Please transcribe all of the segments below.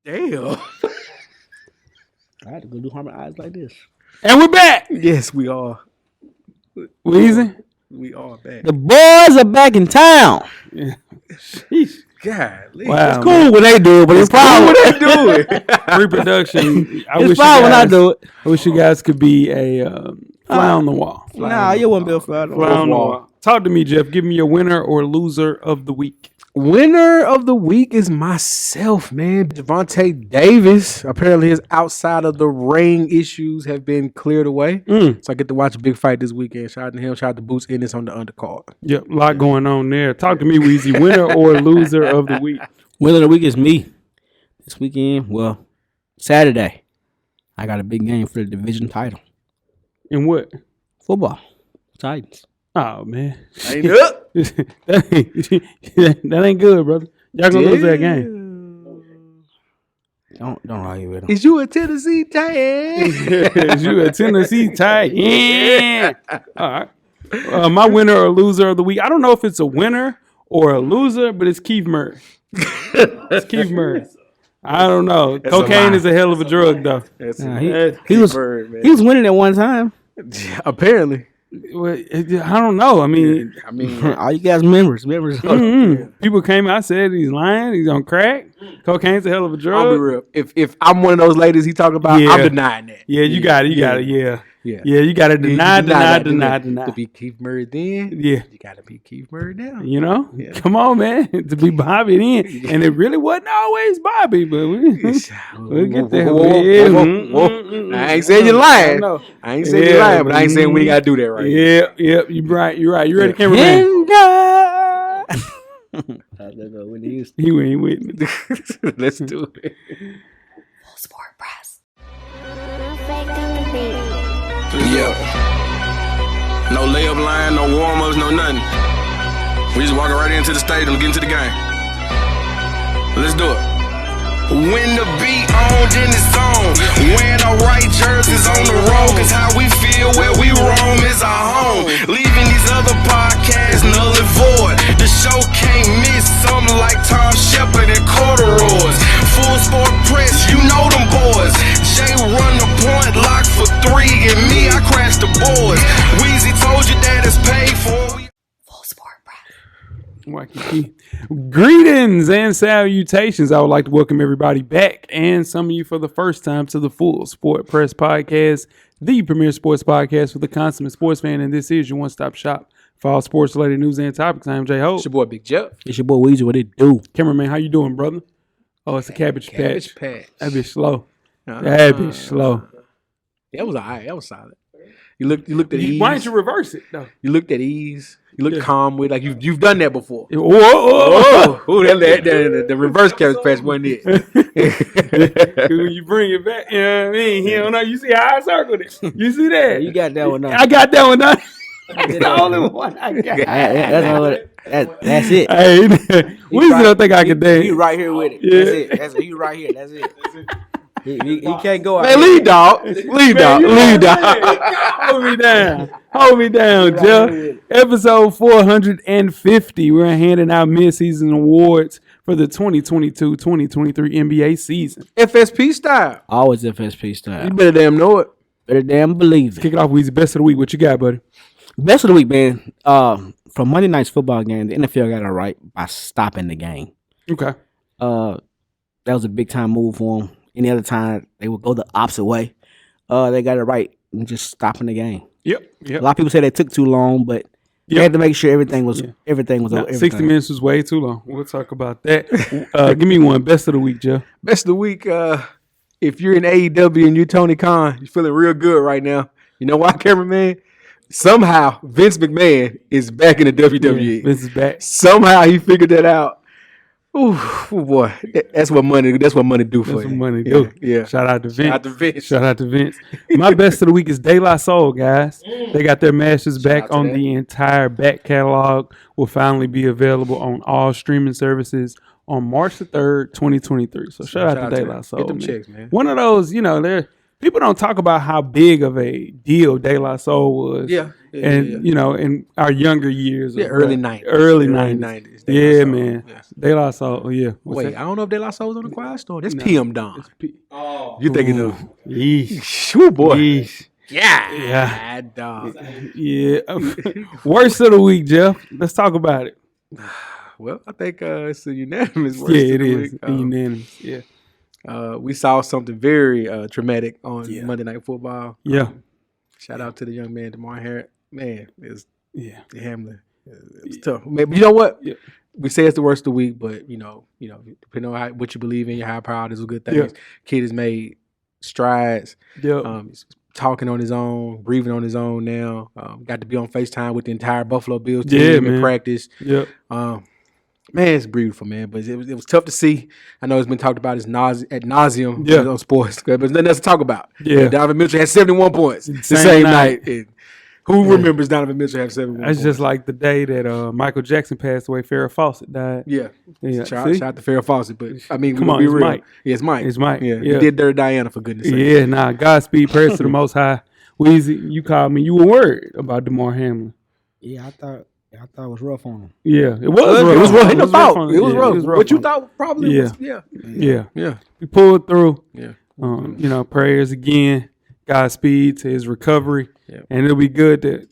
Damn. I had to go do harmonize like this. And we're back. Yes, we are. Weezy. We are back. The boys are back in town. Yeah. Sheesh. Golly. Wow, It's cool when they do it, but it's Cool, probably what they doing? Reproduction. it's fine when I do it. I wish you guys could be a fly on the wall. Nah, you wouldn't be a fly on the Fly on the wall. wall. Talk to me, Jeff. Give me your winner or loser of the week. Winner of the week is myself, man. Javonte Davis. Apparently his outside of the ring issues have been cleared away. So I get to watch a big fight this weekend. Shout out to him. Shout out to Boots Ennis on the undercard. Yep, a lot going on there. Talk to me, Weezy. Winner or loser of the week? Winner of the week is me. This weekend, well, Saturday, I got a big game for the division title. And what? Football. Titans. Oh, man. Ain't up. that ain't good, brother. Y'all gonna lose that game. Don't argue with him. Is you a Tennessee Titan? Is you a Tennessee Titan? Yeah. All right. My winner or loser of the week. I don't know if it's a winner or a loser, but it's Keith Murray. It's Keith Murray. I don't know. Cocaine is a hell of a drug, though. He was winning at one time. Apparently. Well, I don't know. I mean, all you guys members. People came out said he's lying. He's on crack. Cocaine's a hell of a drug. I'll be real. If I'm one of those ladies he talking about, I'm denying that. Yeah, you got it. You got it. Yeah. You got to deny. To be Keith Murray then, you got to be Keith Murray now. You know? Yeah. Come on, man. To be Bobby then. And it really wasn't always Bobby, but we'll get there. I ain't saying you're lying. I ain't saying you're lying, but I ain't saying we got to do that right. Yeah, you're right. You're right. You ready, cameraman? He ain't with me. Let's do it. Full Sport Press. Yeah. No layup line, no warm-ups, no nothing. We just walking right into the stadium, get into the game. Let's do it. When the beat on, then it's on. Wearing our right jerseys on the road, cause how we feel where we roam is our home. Leaving these other podcasts null and void. The show can't miss something like Tom Shepard and corduroys. Full Sport Press, you know them boys. Jay run the point, lock for 3, and me, I crash the boards. Weezy told you that it's paid for. Full Sport Press. Waikiki. Greetings and salutations. I would like to welcome everybody back and some of you for the first time to the Full Sport Press Podcast, the premier sports podcast for the consummate sports fan. And this is your one-stop shop for all sports-related news and topics. I am Jay Ho. It's your boy Big Jeff. It's your boy Weezy. What it do? Cameraman, how you doing, brother? Oh, it's a cabbage patch. That bitch slow. That bitch slow. That was all right. That was solid. You looked at ease. Why didn't you reverse it, though? You looked at ease. You looked calm with, like you've done that before. Whoa. The reverse cabbage patch wasn't it. When you bring it back, you know what I mean? He don't know. You see how I circled it. You see that? You got that one done. I got that one done. That's the only one I got. That's it. Hey, we don't think I can dance. He right here with it. Yeah. That's it. He right here. That's it. He can't go out. Man, lead dog. Lead dog. Hold me down, Jeff. Episode 450. We're handing out midseason awards for the 2022-2023 NBA season. FSP style. Always FSP style. You better damn know it. Better damn believe it. Kick it off, Weezy. Best of the week. What you got, buddy? Best of the week, man. From Monday night's football game, the NFL got it right by stopping the game. Okay. That was a big time move for them. Any other time, they would go the opposite way. They got it right and just stopping the game. Yep. A lot of people say they took too long, but they had to make sure everything was over. 60 minutes was way too long. We'll talk about that. Give me one. Best of the week, Jeff. Best of the week. If you're in AEW and you're Tony Khan, you're feeling real good right now. You know why, cameraman? Somehow Vince McMahon is back in the WWE. Yeah, Vince is back. Somehow he figured that out. Ooh, boy, that's what money do for you. That's what money do. Yeah. Shout out to Vince. My best of the week is De La Soul, guys. They got their masters back on the entire back catalog. Will finally be available on all streaming services on March the 3rd, 2023. So shout out to De La Soul. Get them checks, man. One of those, people people don't talk about how big of a deal De La Soul was. Yeah. And, in our younger years. Yeah, early 90s. Early 90s. Yeah, man. Yes. De La Soul, yeah. Wait, I don't know if De La Soul's on the Quiet Storm. That's PM Don. You thinking of? Yeesh. Shoo, boy. Yeesh. Yeah, dog. Yeah. Worst of the week, Jeff. Let's talk about it. Well, I think it's a unanimous worst Yeah, of it the is. week. Unanimous. Yeah. We saw something very traumatic on Monday Night Football. Yeah. Shout out to the young man, DeMar Harris. Man, it's Hamlin. It was tough. Maybe you know what? Yeah. We say it's the worst of the week, but depending on what you believe in, your high power is a good thing. Yeah. Kid has made strides. Yeah. He's talking on his own, breathing on his own now. Got to be on FaceTime with the entire Buffalo Bills team in practice. Yeah. Man, it's beautiful, man. But it was tough to see. I know it's been talked about ad nauseum on sports, but there's nothing else to talk about. Yeah. Donovan Mitchell had 71 points the same night. And who remembers Donovan Mitchell having 71 points? That's just like the day that Michael Jackson passed away. Farrah Fawcett died. Yeah. Yeah. Shout out to Farrah Fawcett. But, I mean, Come on, be it's real. Mike. Yeah, it's Mike. It's Mike. Yeah. Yeah. He did Dirty Diana, for goodness sake. Yeah, nah. Godspeed, prayers to the Most High. Weezy, you called me. You were worried about DeMar Hamlin. Yeah, I thought it was rough on him. Yeah, it was rough. It was rough. It was rough. on It was him. rough. Yeah, What you on him. thought probably was, Yeah. We pulled through. Yeah. Prayers again. Godspeed to his recovery. Yeah. And it'll be good to,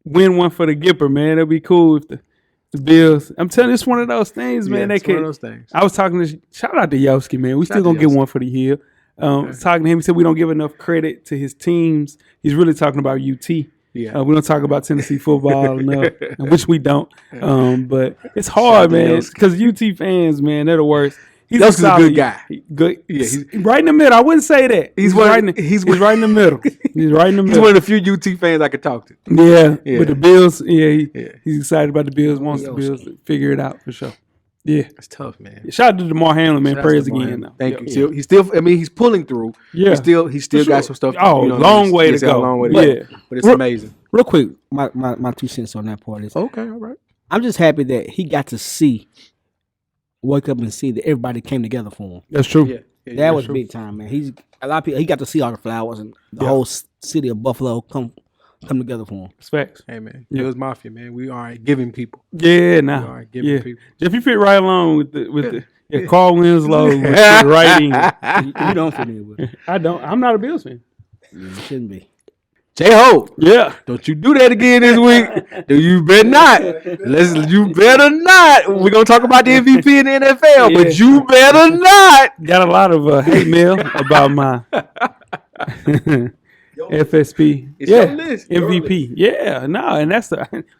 win one for the Gipper, man. It'll be cool if the Bills. I'm telling you, it's one of those things, man. It's one of those things. I was talking to, shout out to Yoski, man. We still Shout out going to to get Yoski. one for the hill. I was talking to him. He said we don't give enough credit to his teams. He's really talking about UT. Yeah. We don't talk about Tennessee football enough, which we don't. But it's hard, man, because UT fans, man, they're the worst. He's Yoski's a good guy. Good. Yeah, he's right in the middle. I wouldn't say that. He's right in the middle. He's right in the middle. He's one of the few UT fans I could talk to. Yeah. But the Bills, he's excited about the Bills, wants the Bills to figure it out for sure. Yeah. It's tough, man. Shout out to DeMar Hamlin, man. Shout out Prayers to DeMar again, Hamlin. though. Thank you. He's still, he's pulling through. Yeah. He still got some stuff. Oh, long way to go. A long way to go. But it's amazing. Real quick, my 2 cents on that part is Okay, all right. I'm just happy that he got to wake up and see that everybody came together for him. That's true. Yeah, that was big time, man. A lot of people. He got to see all the flowers and the whole city of Buffalo come together for him. It's facts. Hey, man. It was Mafia, man. We are giving people. Yeah, nah. We are giving people. Jeff, you fit right along with the Carl Winslow with the right end. You don't fit in with it. I don't. I'm not a Bills fan. You shouldn't be. J-Ho. Yeah. Don't you do that again this week. You better not. You better not. We're going to talk about the MVP in the NFL, but you better not. Got a lot of hate mail about my FSP. It's your list. MVP. Yeah, no, and that's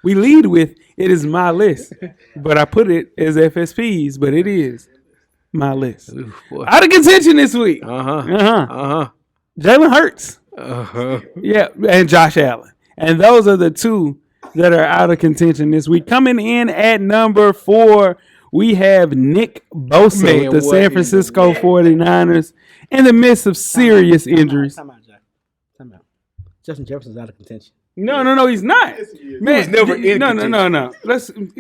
we lead with it is my list, but I put it as FSPs, but it is my list. Ooh, Out of contention this week. Uh-huh. Jalen Hurts. Uh-huh. Yeah, and Josh Allen. And those are the two that are out of contention this week. Coming in at number 4, we have Nick Bosa, Man, the what San in Francisco the 49ers, in the midst of serious injuries. Time out, Jack. Time out. Justin Jefferson's out of contention. No, he's not. Man, was never in no. contention.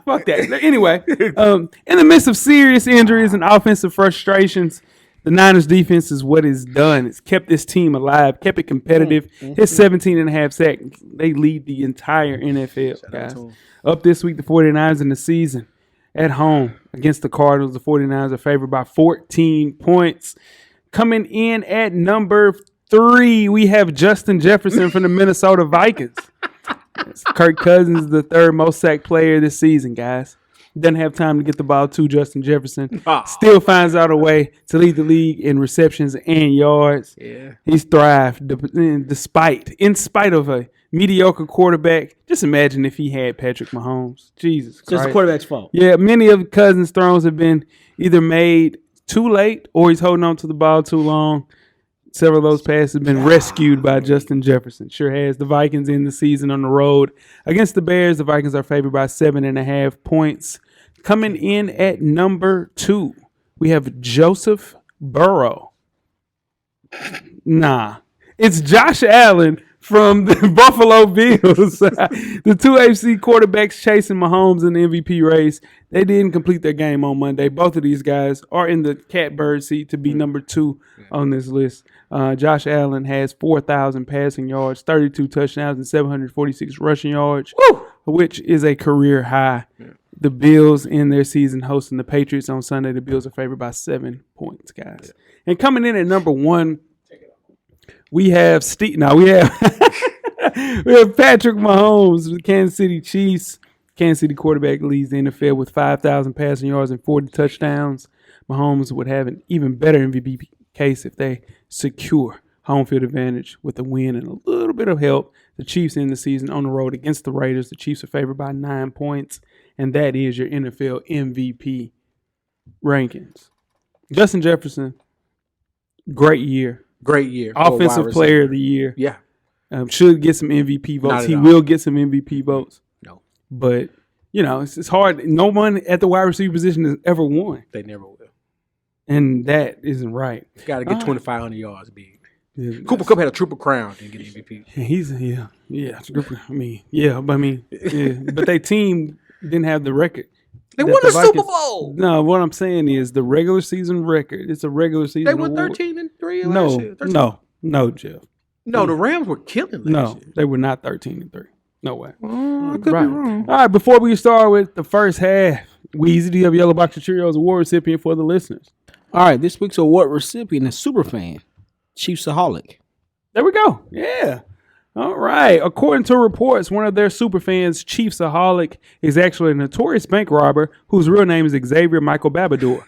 Fuck that. Anyway, in the midst of serious injuries and offensive frustrations, the Niners defense is what it's done. It's kept this team alive, kept it competitive. His 17.5 sacks. They lead the entire NFL, guys. Up this week, the 49ers in the season at home against the Cardinals. The 49ers are favored by 14 points. Coming in at number 3, we have Justin Jefferson from the Minnesota Vikings. Kirk Cousins, the 3rd most sacked player this season, guys. Doesn't have time to get the ball to Justin Jefferson. Still finds out a way to lead the league in receptions and yards. Yeah. He's thrived in spite of a mediocre quarterback. Just imagine if he had Patrick Mahomes. Jesus Christ. It's the quarterback's fault. Yeah, many of Cousins' throws have been either made too late or he's holding on to the ball too long. Several of those passes have been rescued by Justin Jefferson. Sure has. The Vikings in the season on the road against the Bears. The Vikings are favored by 7.5 points. Coming in at number 2, we have Joseph Burrow. Nah, it's Josh Allen from the Buffalo Bills. The two AFC quarterbacks chasing Mahomes in the MVP race. They didn't complete their game on Monday. Both of these guys are in the catbird seat to be number 2 on this list. Josh Allen has 4,000 passing yards, 32 touchdowns, and 746 rushing yards, which is a career high. The Bills in their season hosting the Patriots on Sunday. The Bills are favored by 7 points, guys. And coming in at number 1, we have we have Patrick Mahomes, the Kansas City Chiefs. Kansas City quarterback leads the NFL with 5,000 passing yards and 40 touchdowns. Mahomes would have an even better MVP case if they secure home field advantage with a win and a little bit of help. The Chiefs end the season on the road against the Raiders. The Chiefs are favored by 9 points. And that is your NFL MVP rankings. Justin Jefferson, great year. Great year. Offensive player of the year. Yeah. Should get some MVP votes. He will get some MVP votes. No. But, it's hard. No one at the wide receiver position has ever won. They never will. And that isn't right. Got to get 2,500 yards big. Cooper Kupp had a triple crown to get MVP. But their team didn't have the record. They won the Super Bowl. No, what I'm saying is the regular season record. It's a regular season. They won 13-3 last year. No, Jeff. No, the Rams were killing last year. They were not 13-3. No way. I could be wrong. All right, before we start with the first half, Weezy, do you have a Yellow Box of Cheerios award recipient for the listeners? All right, this week's award recipient is Superfan, Chiefsaholic. There we go. Yeah. All right. According to reports, one of their superfans, Chiefsaholic, is actually a notorious bank robber whose real name is Xavier Michael Babador.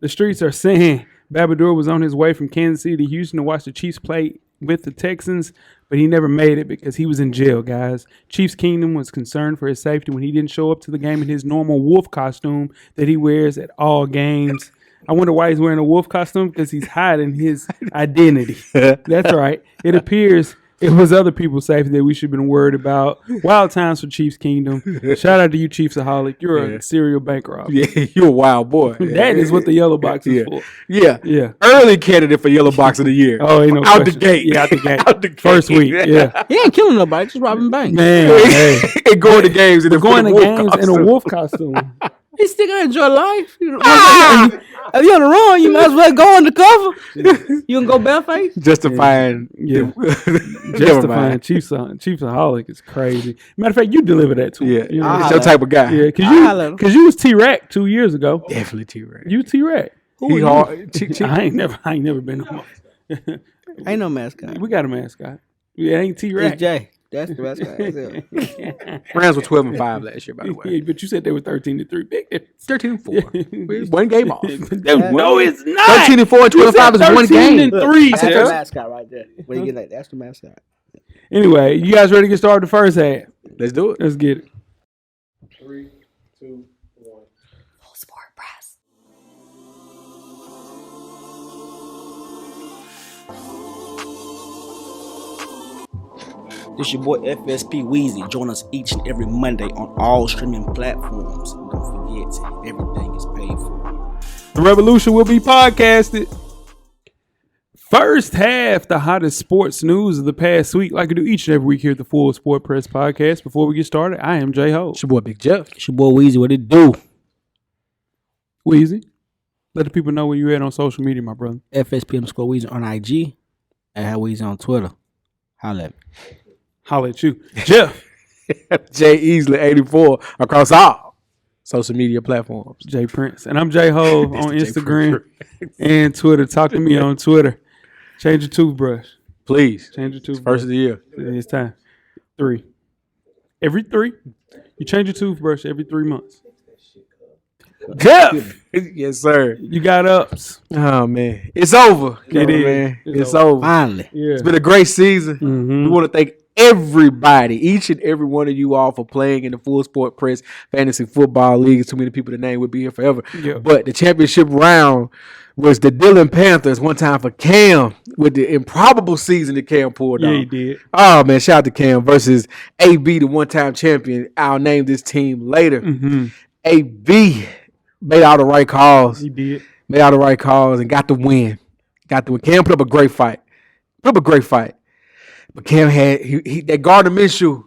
The streets are saying Babador was on his way from Kansas City to Houston to watch the Chiefs play with the Texans, but he never made it because he was in jail, guys. Chiefs Kingdom was concerned for his safety when he didn't show up to the game in his normal wolf costume that he wears at all games. I wonder why he's wearing a wolf costume, because he's hiding his identity. That's right. It appears it was other people's safety that we should have been worried about. Wild times for Chiefs Kingdom. Shout out to you, Chiefsaholic. You're a serial bank robber. Yeah, you're a wild boy. That is what the yellow box is for. Yeah. Early candidate for Yellow Box of the Year. Oh, ain't no out question. the gate. Yeah, out the gate. Out the gate. First week. Yeah. He ain't killing nobody, just robbing banks. Man, hey. And going to games in a wolf costume. He still gonna enjoy life. If you're on the run, you might as well go undercover. You can go barefaced. Justifying. Yeah. Justifying Chiefsaholic is crazy. Matter of fact, you deliver that too. Yeah. It's your type of guy. Yeah, because you was T-Rack 2 years ago. Definitely T-Rack. You T-Rack. He hard. I ain't never been no Ain't no mascot. We got a mascot. Yeah, ain't T-Rack. It's Jay. That's the mascot. Rams were 12-5 last year, by the way. Yeah, but you said they were 13-3. Big difference. 13-4. One game off. No, it's not. 13-4 and 12-5 is one game. 13-3. That's the mascot right there. Where you get that? That's the mascot. Anyway, you guys ready to get started the first half? Let's do it. Let's get it. 3, 2, 1. Full Sport Press. This your boy FSP Weezy. Join us each and every Monday on all streaming platforms. And don't forget, everything is paid for. The revolution will be podcasted. First half, the hottest sports news of the past week, like I do each and every week here at the Full Sport Press Podcast. Before we get started, I am J Ho. It's your boy Big Jeff. It's your boy Weezy. What it do? Weezy, let the people know where you at on social media, my brother. FSP_Weezy on IG and how Weezy on Twitter. Holla at me. Holla at you. Jeff. Jay Easley 84 across all social media platforms. Jay Prince. And I'm J Ho on Instagram and Twitter. Talk to me on Twitter. Change your toothbrush. Please. Change your toothbrush. First of the year. It's time. 3. Every 3. You change your toothbrush every 3 months. Jeff. Yes, sir. You got ups. Oh, man. It's over. It is. Man. It's over. Finally. Yeah. It's been a great season. Mm-hmm. We want to thank everybody, each and every one of you all, for playing in the Full Sport Press Fantasy Football League. Too many people to name would be here forever. Yeah. But the championship round was the Dillon Panthers, one time for Cam, with the improbable season that Cam pulled off. Yeah, he did. Oh, man, shout out to Cam versus AB, the one-time champion. I'll name this team later. Mm-hmm. AB made all the right calls. He did. Made all the right calls and got the win. Cam put up a great fight. But Cam had that Gardner Minshew.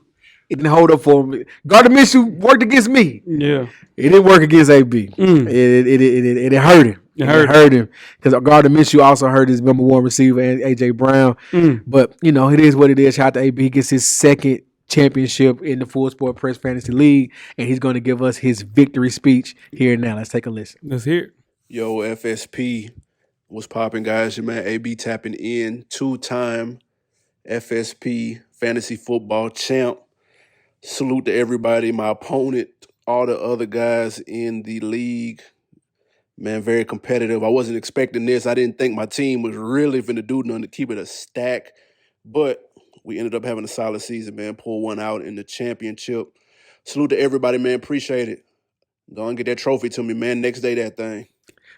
It didn't hold up for him. Gardner Minshew worked against me. Yeah. It didn't work against AB. It hurt him. It hurt him because Gardner Minshew also hurt his number one receiver and AJ Brown. But it is what it is. Shout out to AB. He gets his second championship in the Full Sport Press Fantasy League, and he's going to give us his victory speech here and now. Let's take a listen. Let's hear it. Yo, FSP, what's popping, guys? Your man AB tapping in, 2-time FSP fantasy football champ. Salute to everybody, my opponent, all the other guys in the league. Man, very competitive. I wasn't expecting this. I didn't think my team was really finna do nothing to keep it a stack, but we ended up having a solid season, man. Pull one out in the championship. Salute to everybody, man. Appreciate it. Go and get that trophy to me, man. Next day, that thing.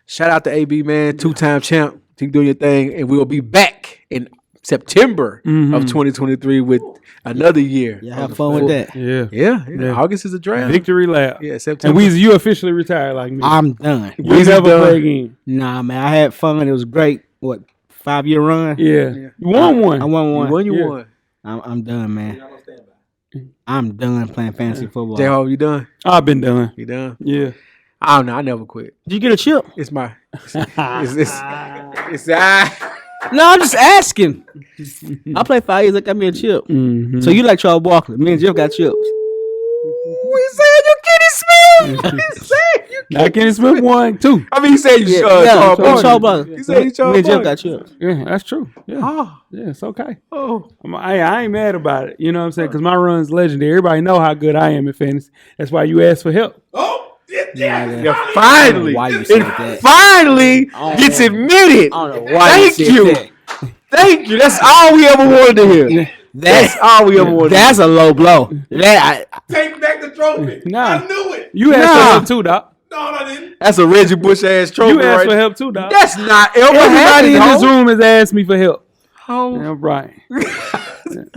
Shout out to AB, man. 2-time champ. Keep doing your thing. And we'll be back in September of 2023 with another year. Yeah, have fun with that. Yeah. August is a draft. Victory lap. Yeah, September. And Weezy, you officially retired like me. I'm done. You never play again. Nah, man, I had fun. It was great. What, 5-year run? Yeah. You won one. I won one. You won. I'm done, man. I'm done playing fantasy football. J-Ho, you done? I've been done. You done? Yeah. I don't know. I never quit. Did you get a chip? It's my. It's No, I'm just asking. I played 5 years. I got me a chip. Mm-hmm. So you like Charles Barkley? Me and Jeff got chips. We said you Kenny Smith. Now Kenny Smith won too. I mean, he said you Charles Barkley. He said you Charles Me and Jeff Barkley. got chips. Yeah, that's true. Yeah. Oh. Yeah, it's okay. Oh. I ain't mad about it. You know what I'm saying? Because my run's legendary. Everybody know how good I am at fantasy. That's why you asked for help. Yeah, finally. Why you said It that? finally gets admitted. I don't know why you said that. Thank you. That's all we ever wanted to hear. That's all we ever wanted. That's a low blow. Take back the trophy. Nah. I knew it. You asked for help too, Doc. No, I didn't. That's a Reggie Bush ass trophy. You asked right for help too, Doc. That's not ever Everybody in happened, this room has asked me for help. Oh. Yeah, right.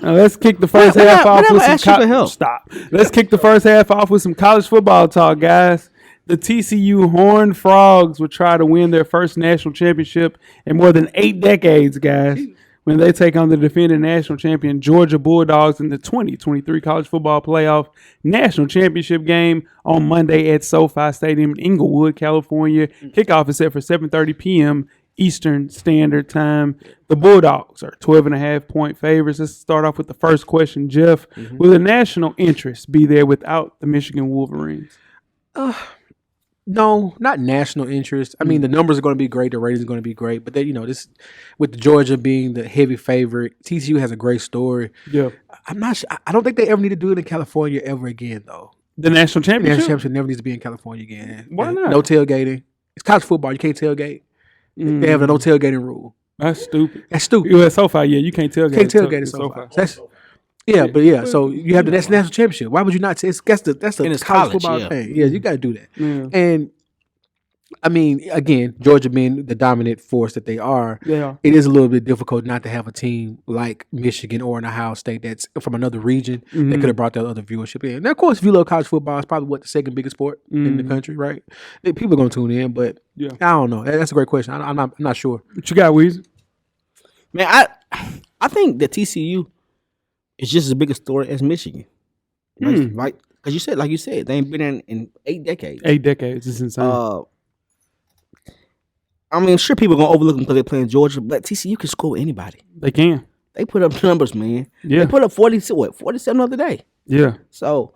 Now let's kick the first half off with some asked you for help? Stop. Let's kick the first half off with some college football talk, guys. The TCU Horned Frogs will try to win their first national championship in more than 8 decades, guys, when they take on the defending national champion Georgia Bulldogs in the 2023 College Football Playoff National Championship game on Monday at SoFi Stadium in Inglewood, California. Kickoff is set for 7:30 p.m. Eastern Standard Time. The Bulldogs are 12.5-point favorites. Let's start off with the first question, Jeff. Will the national interest be there without the Michigan Wolverines? No, not national interest. I mean, the numbers are going to be great. The ratings are going to be great. But, this with Georgia being the heavy favorite, TCU has a great story. Yeah. I'm not sure. I don't think they ever need to do it in California ever again, though. The national The championship? national championship never needs to be in California again. Why not? No tailgating. It's college football. You can't tailgate. They have a no tailgating rule. That's stupid. That's stupid. You at SoFi, yeah, you can't tailgate. Can't tailgate at SoFi. So you have the national championship. Why would you not say that's a And it's college college, football yeah. thing? Yeah, you got to do that. Yeah. And I mean, again, Georgia being the dominant force that they are, Yeah. it is a little bit difficult not to have a team like Michigan or an Ohio State that's from another region that could have brought that other viewership in. Now, of course, if you love college football, it's probably the second biggest sport in the country, right? People are going to tune in, but Yeah. I don't know. That's a great question. I'm not sure. What you got, Weezy? Man, I think that TCU is just as big a story as Michigan. Right? Because you said, they ain't been in 8 decades. 8 decades. It's insane. I mean, sure, people are going to overlook them because they're playing Georgia, but TCU can score with anybody. They can. They put up numbers, man. Yeah. They put up 47 the other day. Yeah. So,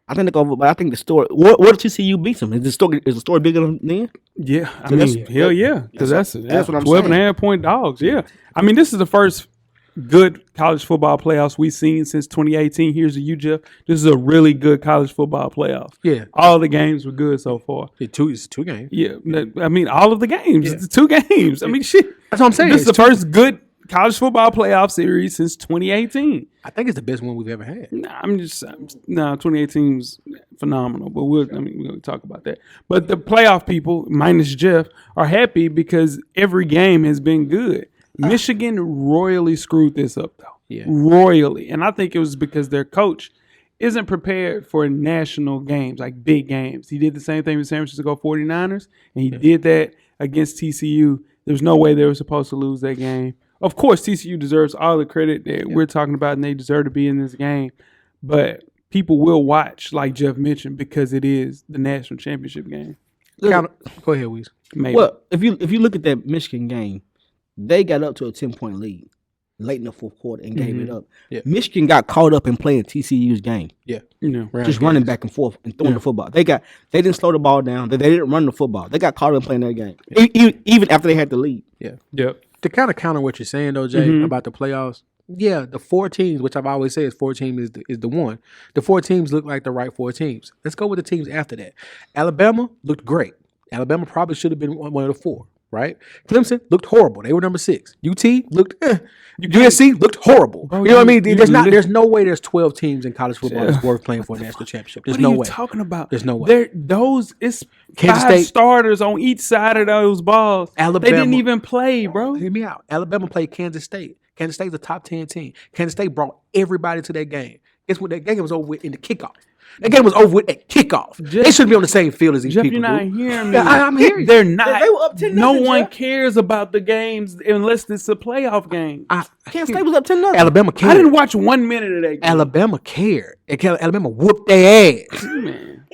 I think they're going to, but I think the story, what did TCU beat them? Is the story bigger than them? Yeah. I So mean, hell yeah. Because that's what I'm 12.5-point dogs. Yeah. I mean, this is the first good college football playoffs we've seen since 2018. Here's to you, Jeff. This is a really good college football playoff. Yeah. All the games were good so far. It's two games. Yeah. I mean, all of the games. It's 2 games. I mean, shit. That's what I'm saying. This is the first good college football playoff series since 2018. I think it's the best one we've ever had. 2018 was phenomenal, but we're going to talk about that. But the playoff people, minus Jeff, are happy because every game has been good. Michigan royally screwed this up, though. Yeah. Royally. And I think it was because their coach isn't prepared for national games, like big games. He did the same thing with San Francisco 49ers, and he did that against TCU. There's no way they were supposed to lose that game. of course, TCU deserves all the credit that we're talking about, and they deserve to be in this game. But people will watch, like Jeff mentioned, because it is the national championship game. Go ahead, Weez. Maybe. Well, if you look at that Michigan game, they got up to a 10-point lead late in the fourth quarter and gave it up. Yeah. Michigan got caught up in playing TCU's game. Yeah. Just running back and forth and throwing the football. They didn't slow the ball down. They didn't run the football. They got caught up in playing that game. Even after they had the lead. Yeah. Yep. To kind of counter what you're saying, though, Jay, about the playoffs, the 4 teams, which I've always said is 4 teams is the one. The 4 teams look like the right 4 teams. Let's go with the teams after that. Alabama looked great. Alabama probably should have been one of the 4, right? Clemson looked horrible. They were number 6. UT looked USC looked horrible. You know what I mean? There's no way there's 12 teams in college football that's worth playing for a national championship. There's no way. What are you talking about? There's no way. It's Kansas 5 State starters on each side of those balls. Alabama. They didn't even play, bro. Hear me out. Alabama played Kansas State. Kansas State's a top 10 team. Kansas State brought everybody to that game. Guess what? That game was over with in the kickoff. That game was over with at kickoff. They shouldn't be on the same field as these Jeff, people. you're not dude. hearing me. I'm hearing you. They're not. They were up 10-0, No one Jeff. cares about the games unless it's a playoff game. Kansas State was up 10-0. Alabama cared. I didn't watch 1 minute of that game. Alabama cared. Alabama whooped their ass. Man.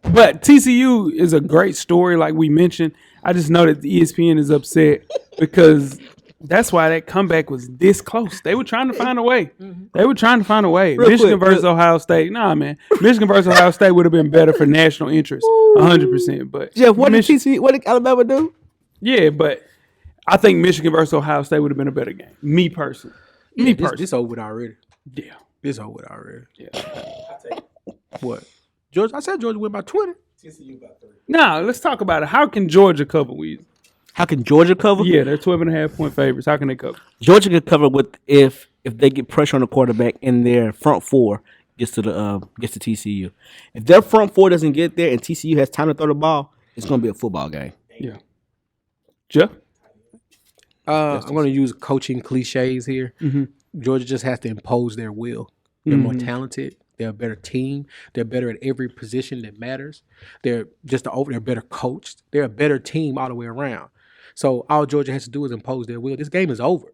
But TCU is a great story, like we mentioned. I just know that the ESPN is upset because that's why that comeback was this close. They were trying to find a way. Michigan versus Ohio State. Nah, man. Michigan versus Ohio State would have been better for national interest, 100%. But Jeff, what did Alabama do? yeah, but I think Michigan versus Ohio State would have been a better game. Me personally. This over with already. Yeah. This over with already. Yeah. What? Georgia? I said Georgia win by 20. Now, let's talk about it. How can Georgia cover Weezy? How can Georgia cover? Yeah, they're 12.5-point favorites. How can they cover? Georgia can cover with if they get pressure on the quarterback and their front 4 gets to TCU. If their front 4 doesn't get there and TCU has time to throw the ball, it's going to be a football game. Yeah. Jeff? I'm going to use coaching cliches here. Georgia just has to impose their will. They're more talented. They're a better team. They're better at every position that matters. They're better coached. They're a better team all the way around. So all Georgia has to do is impose their will. This game is over.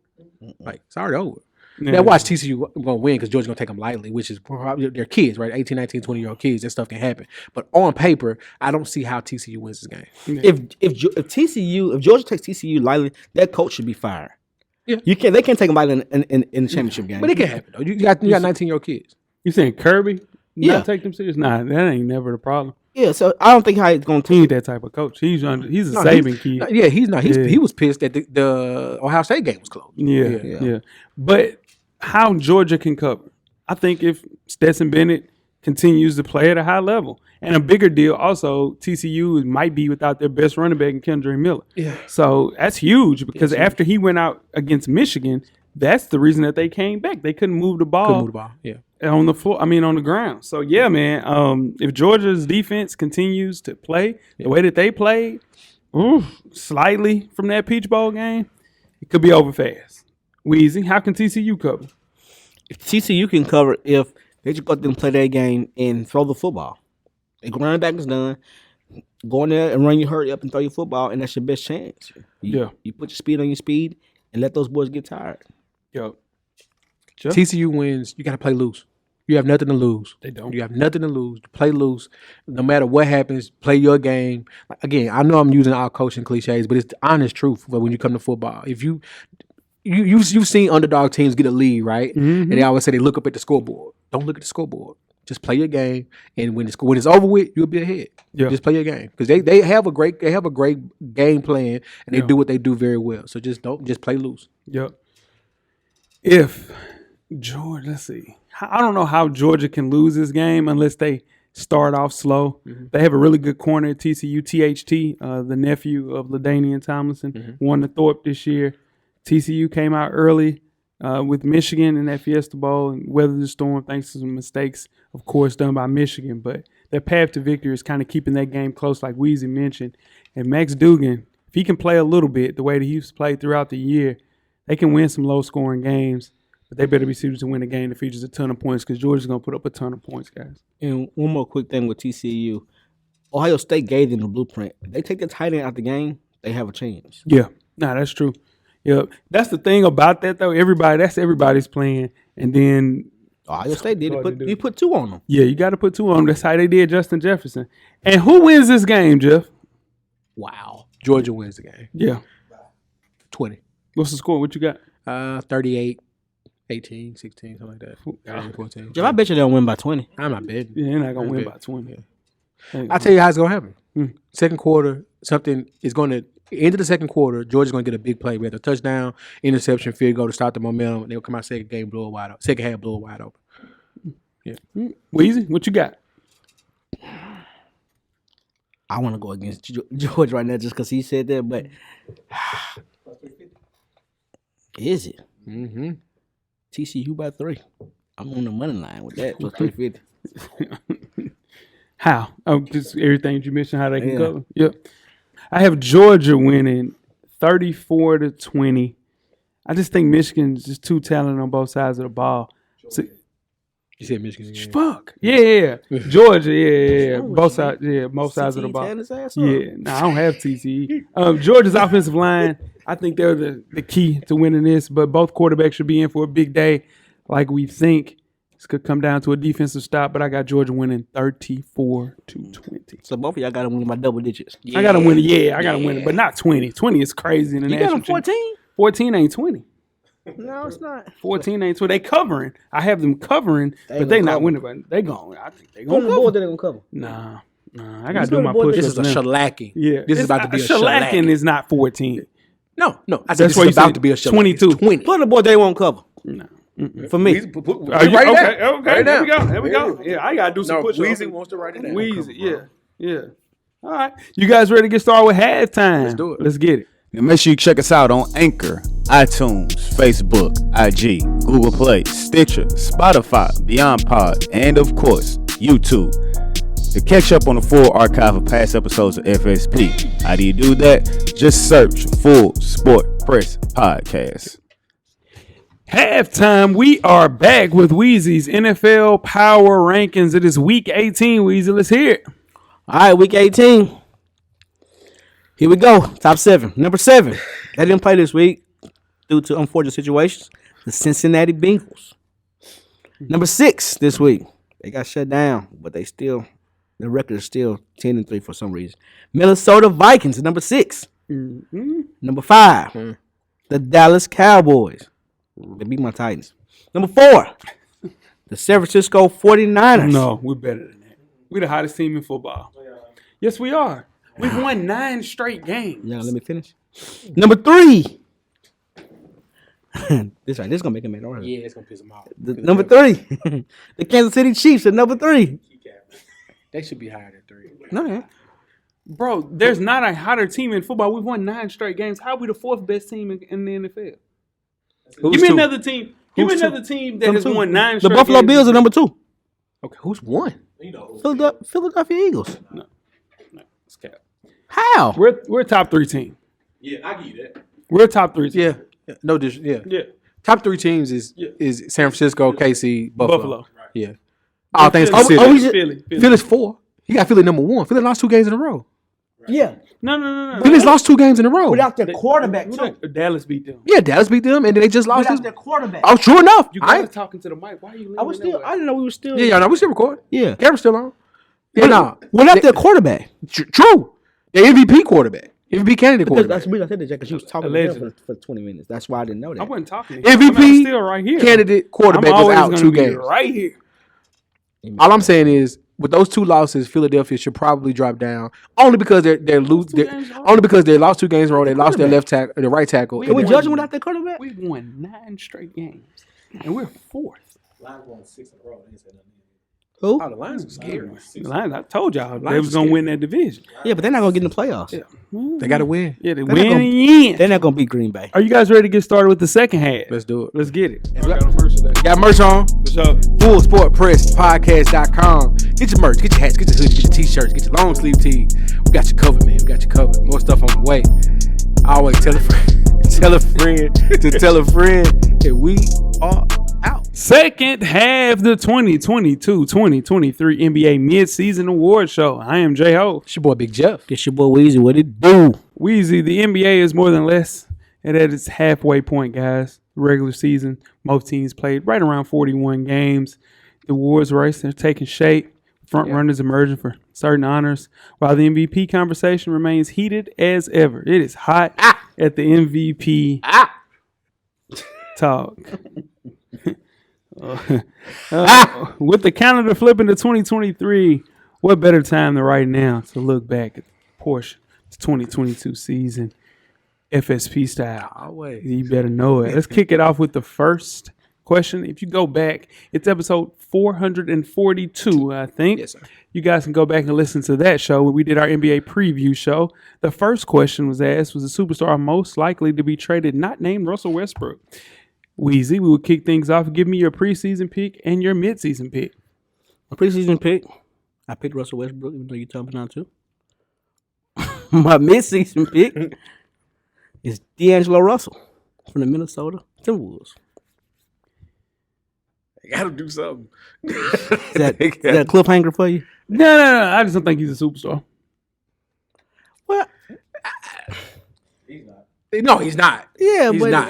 Like, it's already over. Yeah. Now watch TCU going to win because Georgia's going to take them lightly, which is probably their kids, right? 18, 19, 20-year-old kids. That stuff can happen. But on paper, I don't see how TCU wins this game. If Georgia takes TCU lightly, that coach should be fired. Yeah. They can't take them lightly in the championship game. But it can happen, though. You got 19-year-old kids. You saying Kirby? Yeah. Not take them serious? Nah, that ain't never the problem. Yeah, so I don't think how it's going to He take. ain't that type of coach. He's a Saban kid. Yeah, he's not. Yeah. He was pissed that the Ohio State game was closed. Yeah. But how Georgia can cover? I think if Stetson Bennett continues to play at a high level. And a bigger deal also, TCU might be without their best running back in Kendrick Miller. Yeah. So that's huge because after he went out against Michigan, that's the reason that they came back. They couldn't move the ball. Yeah. On the floor, on the ground. So, yeah, man, if Georgia's defense continues to play the way that they played, slightly from that Peach Bowl game, it could be over fast. Weezy, how can TCU cover? If TCU can cover, if they just go out there and play their game and throw the football. The running back is done. Go in there and run your hurry up and throw your football, and that's your best chance. You put your speed on your speed and let those boys get tired. Yo. TCU wins. You got to play loose. You have nothing to lose. They don't. You have nothing to lose. Play loose. No matter what happens, play your game. Again, I know I'm using all coaching cliches, but it's the honest truth when you come to football. If you've seen underdog teams get a lead, right? And they always say they look up at the scoreboard. Don't look at the scoreboard. Just play your game, and when it's over with, you'll be ahead. Yeah. Just play your game because they have a great game plan, and they do what they do very well. So just play loose. Yep. If Georgia, let's see. I don't know how Georgia can lose this game unless they start off slow. They have a really good corner at TCU. THT, the nephew of LaDainian Tomlinson, won the Thorpe this year. TCU came out early with Michigan in that Fiesta Bowl and weathered the storm thanks to some mistakes, of course, done by Michigan. But their path to victory is kind of keeping that game close, like Weezy mentioned. And Max Duggan, if he can play a little bit the way that he's played throughout the year, they can win some low-scoring games. But they better be suited to win a game that features a ton of points because Georgia's going to put up a ton of points, guys. And one more quick thing with TCU. Ohio State gave them the blueprint. If they take the tight end out the game, they have a chance. Yeah. Nah, that's true. Yep. That's the thing about that, though. That's everybody's plan. And then Ohio State did it. You put 2 on them. yeah, you got to put 2 on them. That's how they did Justin Jefferson. And who wins this game, Jeff? Wow. Georgia wins the game. Yeah. 20. What's the score? What you got? 38, 18, 16, something like that. 14. Jeff, I bet you they'll win by 20. I'm not betting. Yeah, they're not going to win by 20. I'll tell you how it's going to happen. Second quarter, something is going to end of the second quarter. Georgia's going to get a big play. We have a touchdown, interception, field goal to start the momentum. They'll come out second half, blow it wide open. Yeah. Weezy, what you got? I want to go against George right now just because he said that, but is it? Mm-hmm. TCU by 3. I'm on the money line with that. Plus 350. How? Oh, just everything you mentioned, how they can go. Yep. I have Georgia winning 34-20. I just think Michigan's just too talented on both sides of the ball. So, You said Michigan again. fuck. Yeah. Georgia, yeah. Both sides, both sides of the ball. Yeah. No, I don't have TCE. Georgia's offensive line, I think they're the key to winning this, but both quarterbacks should be in for a big day like we think. This could come down to a defensive stop, but I got Georgia winning 34-20. So both of y'all got to win by double digits. Yeah. I got to win it. Yeah, I got to win it, but not 20. 20 is crazy in the You got them 14? 14 ain't 20. No, it's not. 14 ain't 20. They covering. I have them covering, but they not winning. But they going. I think they going to Board they're going to cover. Nah. I got to do my push. This is a shellacking. Yeah. This is about to be a shellacking. Is not 14. No. I said That's this is about to be a shellacking. 22. 20. Put on the board they won't cover. No. For me. Are you, Right now. okay. Right There we now. go. There we go. Yeah, I got to do some push-ups. Weezy wants to write it down. Weezy, yeah. All right. You guys ready to get started with halftime? Let's do it. Let's get it. And make sure you check us out on Anchor, iTunes, Facebook, IG, Google Play, Stitcher, Spotify, Beyond Pod, and of course, YouTube. To catch up on the full archive of past episodes of FSP, how do you do that? Just search Full Sport Press Podcast. Halftime, we are back with Weezy's NFL Power Rankings. It is Week 18, Weezy. Let's hear it. All right, Week 18. Here we go. Top 7. Number 7. They didn't play this week due to unfortunate situations. The Cincinnati Bengals. Number 6 this week. They got shut down, but their record is still 10-3 for some reason. Minnesota Vikings, number 6. Number 5. The Dallas Cowboys. They beat my Titans. Number 4. The San Francisco 49ers. No, we're better than that. We're the hottest team in football. Yes, we are. We've won 9 straight games. Yeah, let me finish. Number 3. This going to make him mad. Yeah, it's going to piss them off. Number 3. The Kansas City Chiefs at number 3. They should be higher than 3. No, yeah. Bro, there's not a hotter team in football. We've won 9 straight games. How are we the 4th best team in the NFL? Give me another team. Give me another team that has won 9 straight games. The Buffalo Bills are number 2. Okay, who's won? Philadelphia Eagles. No, it's cap. How? We're a top 3 team. Yeah, I give you that. We're a top 3 team. Yeah. No dish. Yeah. Yeah. Top 3 teams is San Francisco, KC, Buffalo. Right. Yeah. All things Philly. considered. Philly. Philly's 4. You got Philly number 1. Philly lost 2 games in a row. Yeah. No. Philly's lost 2 games in a row. Without their quarterback, too. Dallas beat them. Yeah, Dallas beat them, and then they just lost. Without their quarterback. Oh, true enough. You guys talking to the mic. Why are you? I didn't know we were still. Yeah, no, we still recording. Yeah. Camera's still on. Yeah, no. Without their quarterback. True. The MVP quarterback. MVP candidate quarterback. That's the reason I said that, because she was talking to them for 20 minutes. That's why I didn't know that. I wasn't talking. I'm MVP still right here. candidate quarterback was out 2 games. Right here. All I'm saying is, with those 2 losses, Philadelphia should probably drop down. Only because they're only because they lost 2 games in a row. They lost their their right tackle. Are we judging without their quarterback? We've won 9 straight games, and we're 4th. Lions won 6 in a row. They said nothing. Who? Oh, the Lions are scary. I told y'all they was gonna win that division. Yeah, but they're not going to get in the playoffs. Yeah. They got to win. Yeah, they They're win not gonna- again. They're not going to beat Green Bay. Are you guys ready to get started with the second half? Let's do it. Let's get it. Got merch on. Full Sport Press Podcast.com. Get your merch. Get your hats. Get your hoodies. Get your t-shirts. Get your long sleeve tees. We got you covered, man. We got you covered. More stuff on the way. Always tell a friend. Tell a friend to tell a friend that we are out. Second half, the 2022-2023 NBA Midseason Award Show. I am J-Ho. It's your boy Big Jeff. It's your boy Weezy. What it do? Weezy, the NBA is more than less. And at its halfway point, guys, the regular season, most teams played right around 41 games. The awards race, they're taking shape. Front runners emerging for certain honors, while the MVP conversation remains heated as ever. It is hot at the MVP talk. With the calendar flipping to 2023, what better time than right now to look back at the portion of the 2022 season, FSP style. Always. You better know it. Let's kick it off with the first question. If you go back, it's episode 442, I think. Yes, sir. You guys can go back and listen to that show where we did our NBA preview show. The first question was asked, was the superstar most likely to be traded not named Russell Westbrook? Weezy, we will kick things off. Give me your preseason pick and your midseason pick. My preseason pick, I picked Russell Westbrook, even though you told me not to. My midseason pick is D'Angelo Russell from the Minnesota Timberwolves. You got to do something. Is that a cliffhanger for you? No. I just don't think he's a superstar. Well, No, he's not. yeah, He's but not.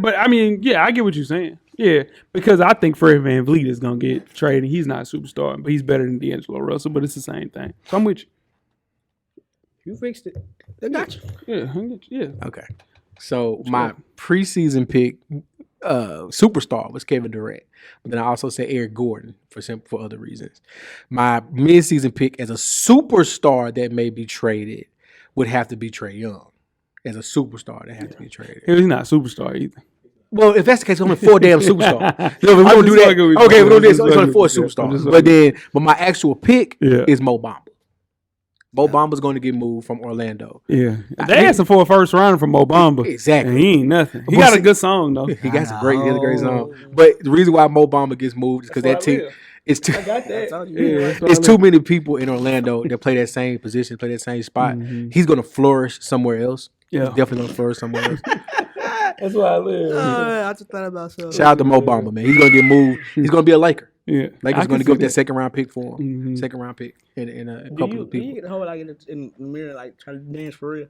But I mean, I get what you're saying. Yeah, because I think Fred VanVleet is going to get traded. He's not a superstar, but he's better than D'Angelo Russell, but it's the same thing. So I'm with you. you fixed it. I got you. Yeah. Okay. So my preseason pick, superstar, was Kevin Durant. But then I also said Eric Gordon for other reasons. My midseason pick as a superstar that may be traded would have to be Trae Young. As a superstar that has to be traded. He's not a superstar either. Well, if that's the case, only 4 damn superstars. If we don't do that, okay, we don't do this. It's only 4 superstars. But my actual pick is Mo Bamba. Mo Bamba's going to get moved from Orlando. Yeah, they asked him for a first rounder from Mo Bamba. Exactly. And he ain't nothing. He got a good song though. He got a great song. But the reason why Mo Bamba gets moved is because that team. It's too, it's too many people in Orlando that play that same position, play that same spot. Mm-hmm. He's going to flourish somewhere else. Yeah. He's definitely going to flourish somewhere else. That's why I live. I just thought about something. Shout out to Mo Bamba, man. He's going to get moved. He's going to be a Laker. Yeah. Lakers going to give that second round pick for him. Mm-hmm. Second round pick in a couple of people. Do you get the whole in the mirror like trying to dance for real?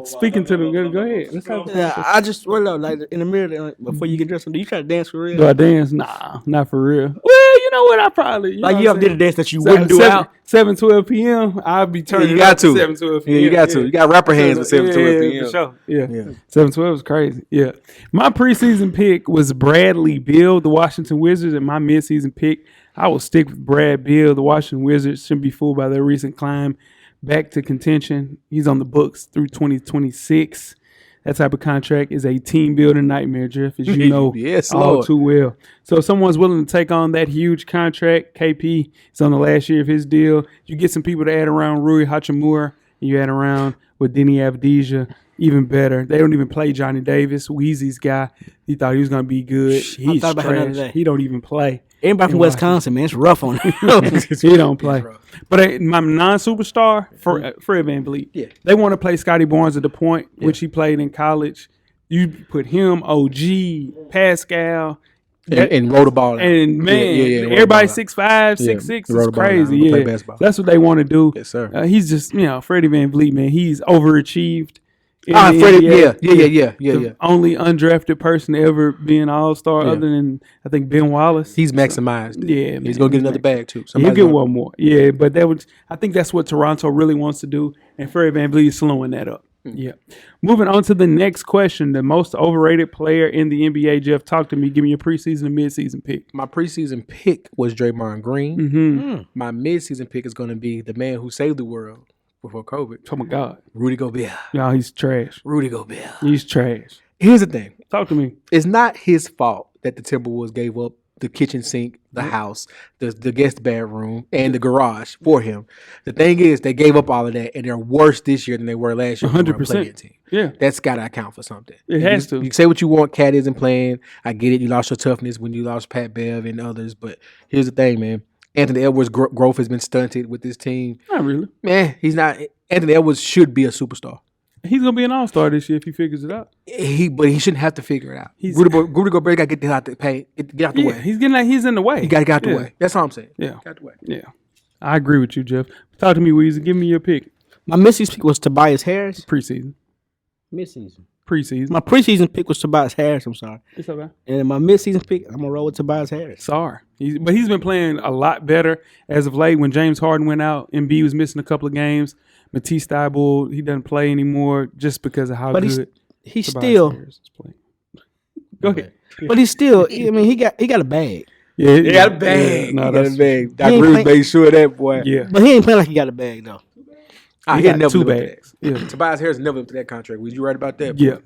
Speaking to them, go ahead. Let's talk. I just like in the mirror before you get dressed. Do you try to dance for real? Do I dance? Nah, not for real. Well, you know what? I probably you ever did a dance that you wouldn't do 7:12 p.m. I'll be turning. You got to 7:12 p.m. Yeah, you got to. You got rapper hands at 7:12 p.m. For sure. Yeah. 7:12 is crazy. Yeah. My preseason pick was Bradley Beal, the Washington Wizards, and my midseason pick, I will stick with Brad Beal. The Washington Wizards shouldn't be fooled by their recent climb back to contention. He's on the books through 2026. That type of contract is a team-building nightmare, Jeff, as you know all too well. So if someone's willing to take on that huge contract, KP is on the last year of his deal. You get some people to add around Rui Hachimura, and you add around with Denny Avdija, even better. They don't even play Johnny Davis, Weezy's guy. He thought he was going to be good. He's trash. He don't even play. Everybody from Wisconsin, man, it's rough on him. He don't play. But my non-superstar, Fred VanVleet, they want to play Scotty Barnes at the point, which he played in college. You put him, OG, Pascal, and roll the ball. And man, everybody 6'5", 6'6". It's crazy. Yeah, that's what they want to do. Yes, sir. He's just Freddie VanVleet, man. He's overachieved. Freddie, yeah. The only undrafted person to ever be an all-star other than, I think, Ben Wallace. He's maximized. Yeah, he's going to get another bag, too. He'll get one more. Yeah, but I think that's what Toronto really wants to do, and Freddie VanVleet is slowing that up. Yeah. Moving on to the next question, the most overrated player in the NBA. Jeff, talk to me. Give me your preseason and midseason pick. My preseason pick was Draymond Green. Mm-hmm. My midseason pick is going to be the man who saved the world before COVID. Oh, my God. Rudy Gobert. No, he's trash. Rudy Gobert. He's trash. Here's the thing. Talk to me. It's not his fault that the Timberwolves gave up the kitchen sink, the house, the guest bedroom, and the garage for him. The thing is, they gave up all of that, and they're worse this year than they were last year. 100%. Team. Yeah. That's got to account for something. It has to. You say what you want. Cat isn't playing. I get it. You lost your toughness when you lost Pat Bev and others. But here's the thing, man. Anthony Edwards' growth has been stunted with this team. Not really. Man, he's not. Anthony Edwards should be a superstar. He's gonna be an all-star this year if he figures it out. But he shouldn't have to figure it out. Rudy Gobert got to get out the way. Get out the way. He's in the way. He got to get out the way. That's all I'm saying. Yeah, got the way. Yeah, I agree with you, Jeff. Talk to me, Weezy. Give me your pick. My midseason pick was Tobias Harris. Preseason. Midseason. Preseason. My preseason pick was Tobias Harris. I'm sorry. It's okay. And my midseason pick, I'm gonna roll with Tobias Harris. Sorry. But he's been playing a lot better as of late. When James Harden went out, Embiid was missing a couple of games. Matisse Thybulle, he doesn't play anymore just because of how good he's Tobias still Harris is playing. Go ahead. But he's still. I mean, he got a bag. Yeah, He got a bag. Yeah, no, He got a that's bag. Doc He ain't Rivers play- made sure of that, boy. yeah. But he ain't playing like he got a bag though. He He'll got never 2 live up to bags. that. Yeah. Tobias Harris never up to that contract. Was you right about that? Yeah.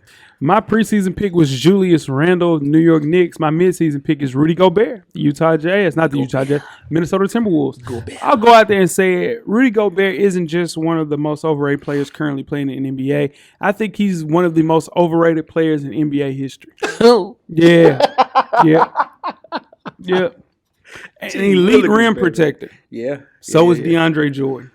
My preseason pick was Julius Randle, New York Knicks. My midseason pick is Rudy Gobert, the Utah Jazz. Not the Utah Jazz, Minnesota Timberwolves. I'll go out there and say it. Rudy Gobert isn't just one of the most overrated players currently playing in the NBA. I think he's one of the most overrated players in NBA history. Yeah. Yeah. Yeah. An elite rim protector. Yeah. So is yeah. DeAndre Jordan.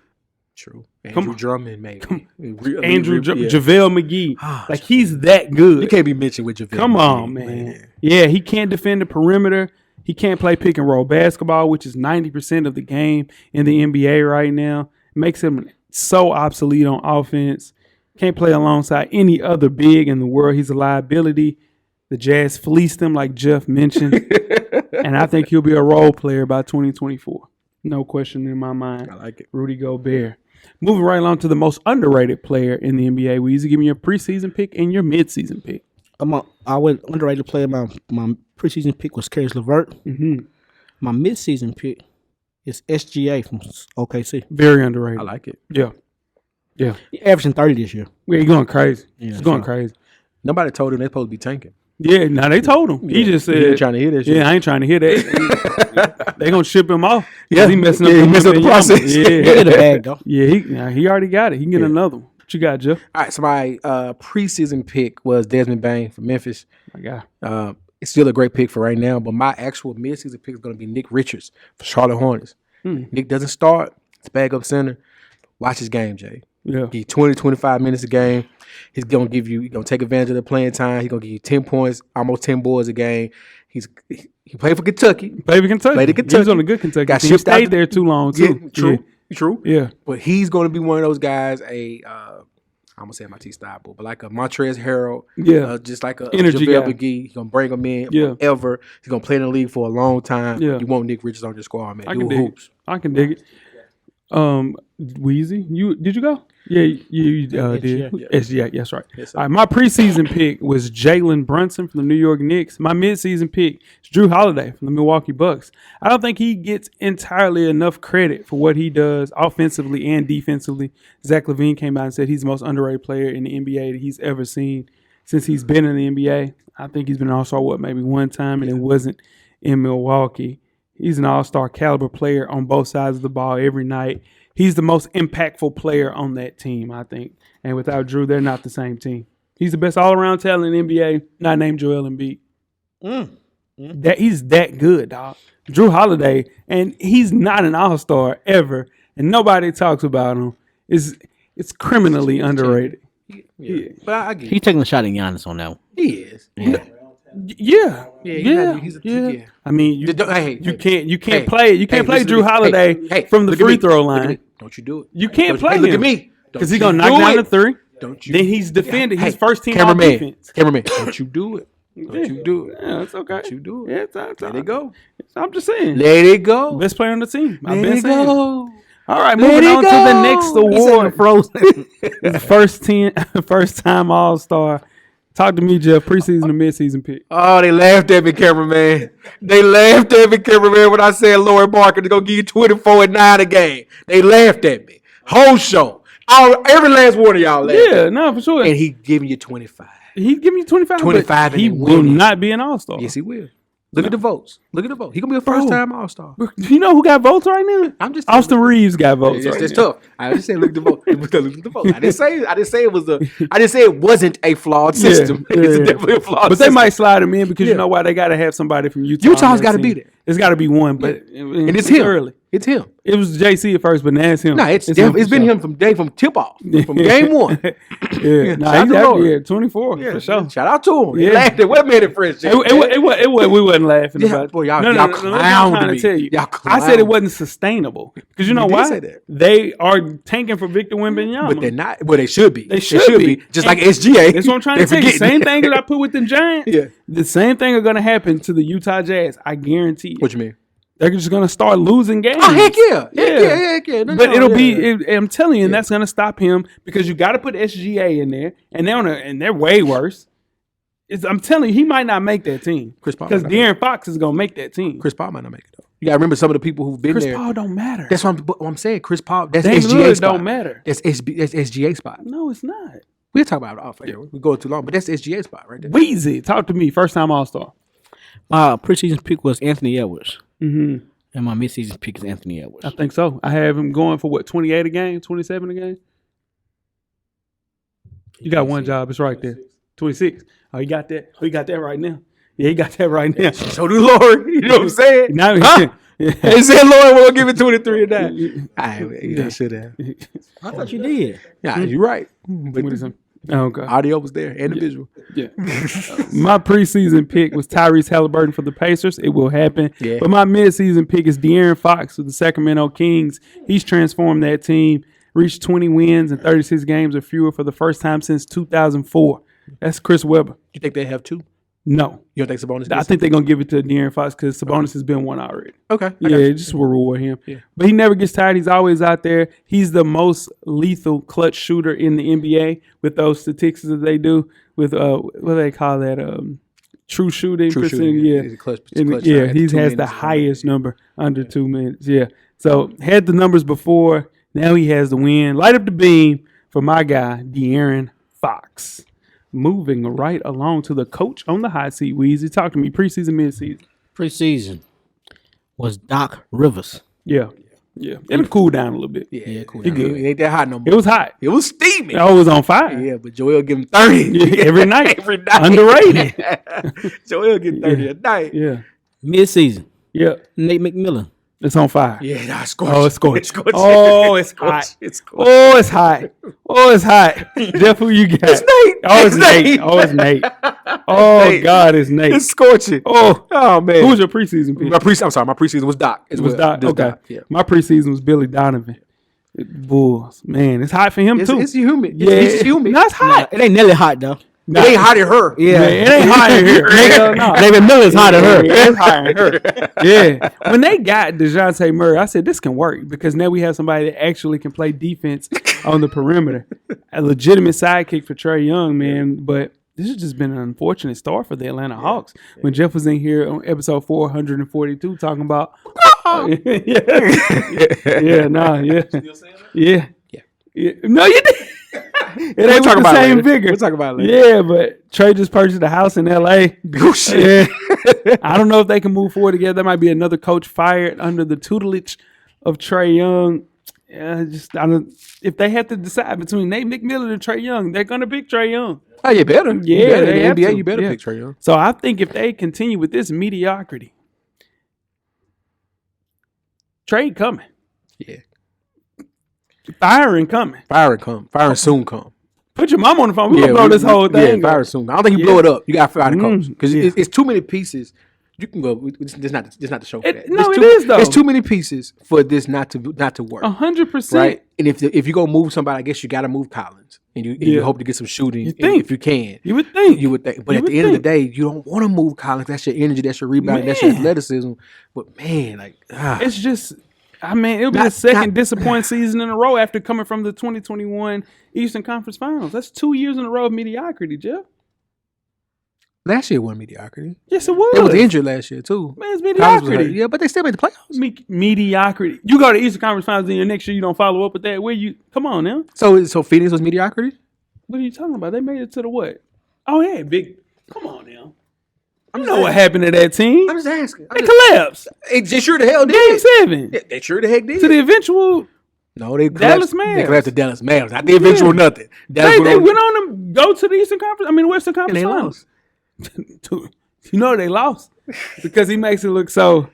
True. Andrew Andrew Drummond, maybe. JaVale McGee. Like, he's that good. You can't be mentioned with JaVale. Come on, man. Yeah, he can't defend the perimeter. He can't play pick and roll basketball, which is 90% of the game in the NBA right now. Makes him so obsolete on offense. Can't play alongside any other big in the world. He's a liability. The Jazz fleeced him, like Jeff mentioned. And I think he'll be a role player by 2024. No question in my mind. I like it. Rudy Gobert. Moving right along to the most underrated player in the NBA. Weezy, give me your preseason pick and your midseason pick. I went underrated player. My preseason pick was Karis LeVert. Mm-hmm. My midseason pick is SGA from OKC. Very underrated. I like it. Yeah. Yeah. He averaging 30 this year. Yeah, he's going crazy. Yeah, He's going so- crazy. Nobody told him they're supposed to be tanking. Yeah, now they told him. He just He ain't said, trying to hear that shit. yeah, I ain't trying to hear that. They going to ship him off. 'Cause Yeah. he messing up, Yeah, he messed up the process. He Yeah. get a bag though. Yeah, he already got it. He can get another one. What you got, Jeff? All right, so my preseason pick was Desmond Bane from Memphis. My guy. It's still a great pick for right now, but my actual midseason pick is going to be Nick Richards for Charlotte Hornets. Nick doesn't start. It's backup center. Watch his game, Jay. Yeah. Give you 20, 25 minutes a game. He's going to take advantage of the playing time. He's going to give you 10 points, almost 10 boards a game. He played for Kentucky. Baby Kentucky. Played at He was Kentucky. on a good Kentucky Got team. He shipped out stayed to- there too long, too. Yeah, true. Yeah. But he's going to be one of those guys, I'm going to say my T-Style, but like a Montrezl Harrell. Yeah. Just like a Energy JaVale guy. McGee. He's going to bring him in Yeah. forever. He's going to play in the league for a long time. Yeah. You want Nick Richards on your squad, man. I Do can dig hoops. it. I can dig it. Weezy, did you go? Yeah, you did. SGA, that's right. Yes, sir. All right, my preseason pick was Jalen Brunson from the New York Knicks. My midseason pick is Drew Holiday from the Milwaukee Bucks. I don't think he gets entirely enough credit for what he does offensively and defensively. Zach LaVine came out and said he's the most underrated player in the NBA that he's ever seen since he's been in the NBA. I think he's been an all-star, maybe one time, and it wasn't in Milwaukee. He's an all-star caliber player on both sides of the ball every night. He's the most impactful player on that team, I think. And without Drew, they're not the same team. He's the best all-around talent in the NBA, not named Joel Embiid. That he's that good, dog. Drew Holiday, and he's not an all-star ever, and nobody talks about him. It's criminally underrated. Yeah. But I get it. He taking a shot at Giannis on that one. He is. Yeah. He's Yeah. I mean, you Hey, can't play Drew Holiday from the free throw line. Don't you do it. You can't play Look him. at me. Because he's going to knock down the three. Don't you? Then he's defending. He's Hey, first team all cameraman. defense. Cameraman. Don't you do it. Don't you do it. Yeah, that's okay. Don't you do it. Yeah, it's Let it go. I'm just saying. Let it go. Best player on the team. I've Let been it saying. go. All right, Let moving it on to go. the next award. Frozen. The first time All-Star. Talk to me, Jeff. Preseason or midseason pick. Oh, they laughed at me, cameraman. They laughed at me, cameraman, when I said Laurie Marker is going to give you 24 and 9 a game. They laughed at me. Whole show. Every last one of y'all laughed. Yeah, no, for sure. And he giving you 25. He give me 25. 25 but he and will winning. not be an All-Star. Yes, he will. Look at the votes. Look at the vote. He gonna be a first-time All-Star. You know who got votes right now? I'm just Austin Reeves got votes. It's, right it's now. tough. I just said look at the vote. Look at the vote. I didn't say it was I didn't say it wasn't a flawed system. Yeah, It's yeah. definitely a flawed But system. they might slide him in because Yeah. you know why? They got to have somebody from Utah. Utah's on that got to team. be there. It's got to be one, but and it's him. early. It's him. It was JC at first, but now it's him. No, it's been him from tip off, from game one. Yeah, shout out to 24 for sure. Shout out to him. Yeah. He laughed at what made it fresh. We wasn't laughing about it. Boy, y'all I'm trying to tell you. I said it wasn't sustainable because you know why? Say that. They are tanking for Victor Wembanyama, but they're not. Well, they should be. They should be. Just like SGA. That's what I'm trying to tell you. Same thing that I put with the Giants. Yeah. The same thing are going to happen to the Utah Jazz. I guarantee you. What you mean? They're just going to start losing games. Oh, heck yeah. No, but it'll be. I'm telling you, and that's going to stop him because you got to put SGA in there, and they're way worse. I'm telling you, he might not make that team. Chris Paul, because De'Aaron Fox is going to make that team. Chris Paul might not make it though. You got to remember some of the people who've been there. Chris Paul don't matter. That's what I'm saying. Chris Paul. That's Dame SGA Lillard spot. don't matter. That's SGA spot. No, it's not. We'll talk about it off air. We go too long, but that's SGA spot right there. Weezy, talk to me. First time All-Star. My preseason pick was Anthony Edwards. Mm-hmm. And my midseason pick is Anthony Edwards. I think so. I have him going for 28 a game, 27 a game. You got one job. It's right there. 26. Oh, you got that? Oh, you got that right now. Yeah, he got that right now. So do Lord. You know what I'm saying? Now, They said Lord will give it 23 a day. I should have. I thought you did. Yeah, you're right. But what is him? Oh, okay. Audio was there and the visual. Yeah. My preseason pick was Tyrese Halliburton for the Pacers. It will happen. Yeah. But my midseason pick is De'Aaron Fox of the Sacramento Kings. He's transformed that team, reached 20 wins in 36 games or fewer for the first time since 2004. That's Chris Webber. You think they have two? No. You don't think Sabonis? I think they're going to give it to De'Aaron Fox because Sabonis has been one already. Okay. Yeah, just reward him. Yeah. But he never gets tired. He's always out there. He's the most lethal clutch shooter in the NBA with those statistics that they do with, what do they call that? True shooting percentage. Yeah. He has the highest number under 2 minutes. Yeah. So had the numbers before. Now he has the win. Light up the beam for my guy, De'Aaron Fox. Moving right along to the coach on the hot seat, Weezy. Talk to me, preseason, midseason. Preseason was Doc Rivers. Yeah. It'll cool down a little bit. Yeah, cool. It It ain't that hot no more. It was hot. It was steaming. Oh, it was on fire. Yeah, but Joel give him 30 every night. Underrated. Joel get 30 a night. Yeah. Midseason. Yeah. Nate McMillan. It's on fire. Yeah, nah, scorching. Oh, it's scorching. Oh, it's hot. It's Oh, it's hot. Oh, it's hot. Jeff, who you got? It's Nate. Oh, it's Nate. Oh, it's Nate. Oh, Nate. God, it's Nate. It's scorching. Oh, man. Who was your preseason pick? I'm sorry. My preseason was Doc. It was Doc. Okay. Doc. Yeah. My preseason was Billy Donovan. Bulls. Man, it's hot for him, too. It's humid. Yeah. It's humid. No, it's hot. It ain't nearly hot though. It ain't hot at her. Yeah, it ain't hot in here. David Miller's hot at her. It's hot in her. Yeah. When they got DeJounte Murray, I said, this can work because now we have somebody that actually can play defense on the perimeter. A legitimate sidekick for Trae Young, man. But this has just been an unfortunate start for the Atlanta Hawks. When Jeff was in here on episode 442 talking about Yeah. No, you didn't. It ain't with the same vigor. We'll talk about it later. Yeah, but Trey just purchased a house in L.A. Oh, shit. Yeah. I don't know if they can move forward together. There might be another coach fired under the tutelage of Trae Young. If they have to decide between Nate McMillan and Trae Young, they're going to pick Trae Young. Oh, you better. Yeah, in they the have NBA, to. you better Yeah. pick Trae Young. So I think if they continue with this mediocrity, trade coming. Yeah. Firing coming. Firing soon come. Put your mom on the phone. We're going to blow this whole thing. Yeah, fire soon. I don't think you blow it up. You got to fire the coach. Because Yeah. it's too many pieces. You can go. It's not the show for that. No, It's it too, is, though. It's too many pieces for this not to work. 100%. Right? And if you go move somebody, I guess you got to move Collins. And you hope to get some shooting if you can. You would think. You would think. But at the end of the day, you don't want to move Collins. That's your energy. That's your rebound. That's your athleticism. But, man, it's just... I mean, it'll be the second disappointing season in a row after coming from the 2021 Eastern Conference Finals. That's 2 years in a row of mediocrity, Jeff. Last year wasn't mediocrity. Yes, it was. They was injured last year, too. Man, it's mediocrity. Yeah, but they still made the playoffs. Mediocrity. You go to Eastern Conference Finals and the next year you don't follow up with that. Come on now. So Phoenix was mediocrity? What are you talking about? They made it to the what? Oh, yeah, big. Come on now. You know what happened to that team. I'm just asking. They collapsed. They sure the hell did. Game 7. Yeah, they sure the heck did. To the eventual. No, they Dallas collapsed. Mavs. They collapsed to Dallas Mavs. Not the eventual nothing. They went on to go to the Eastern Conference. I mean, Western Conference and they Finals. You know they lost because he makes it look so.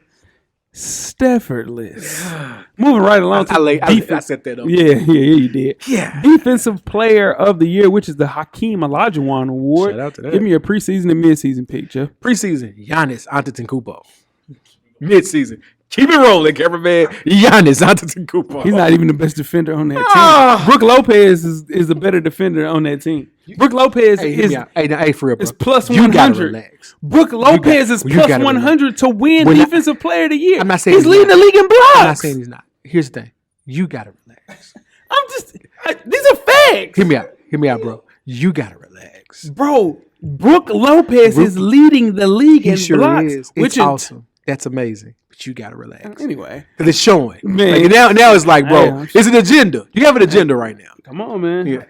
Steffortless. Moving right along to I set that up. Yeah, you did. Yeah. Defensive Player of the Year, which is the Hakeem Olajuwon Award. Shout out to that. Give me a preseason and midseason pick, Jeff. Preseason, Giannis Antetokounmpo. Midseason, keep it rolling, cameraman. Giannis Antetokounmpo. He's not even the best defender on that team. Brook Lopez is a better defender on that team. Brook Lopez Hey, for real, bro. is plus You gotta 100. relax. Brook Lopez is plus 100 to win Defensive Player of the Year. I'm not saying he's leading the league in blocks. I'm not saying he's not. Here's the thing. You gotta relax. These are facts. Hear me out, bro. You gotta relax. Bro, Brook Lopez is leading the league in blocks. Is. It's awesome. That's amazing. But you gotta relax. Anyway. Because it's showing. Man. Like, now it's like, bro, it's an agenda. You have an agenda right now. Come on, man. Yeah.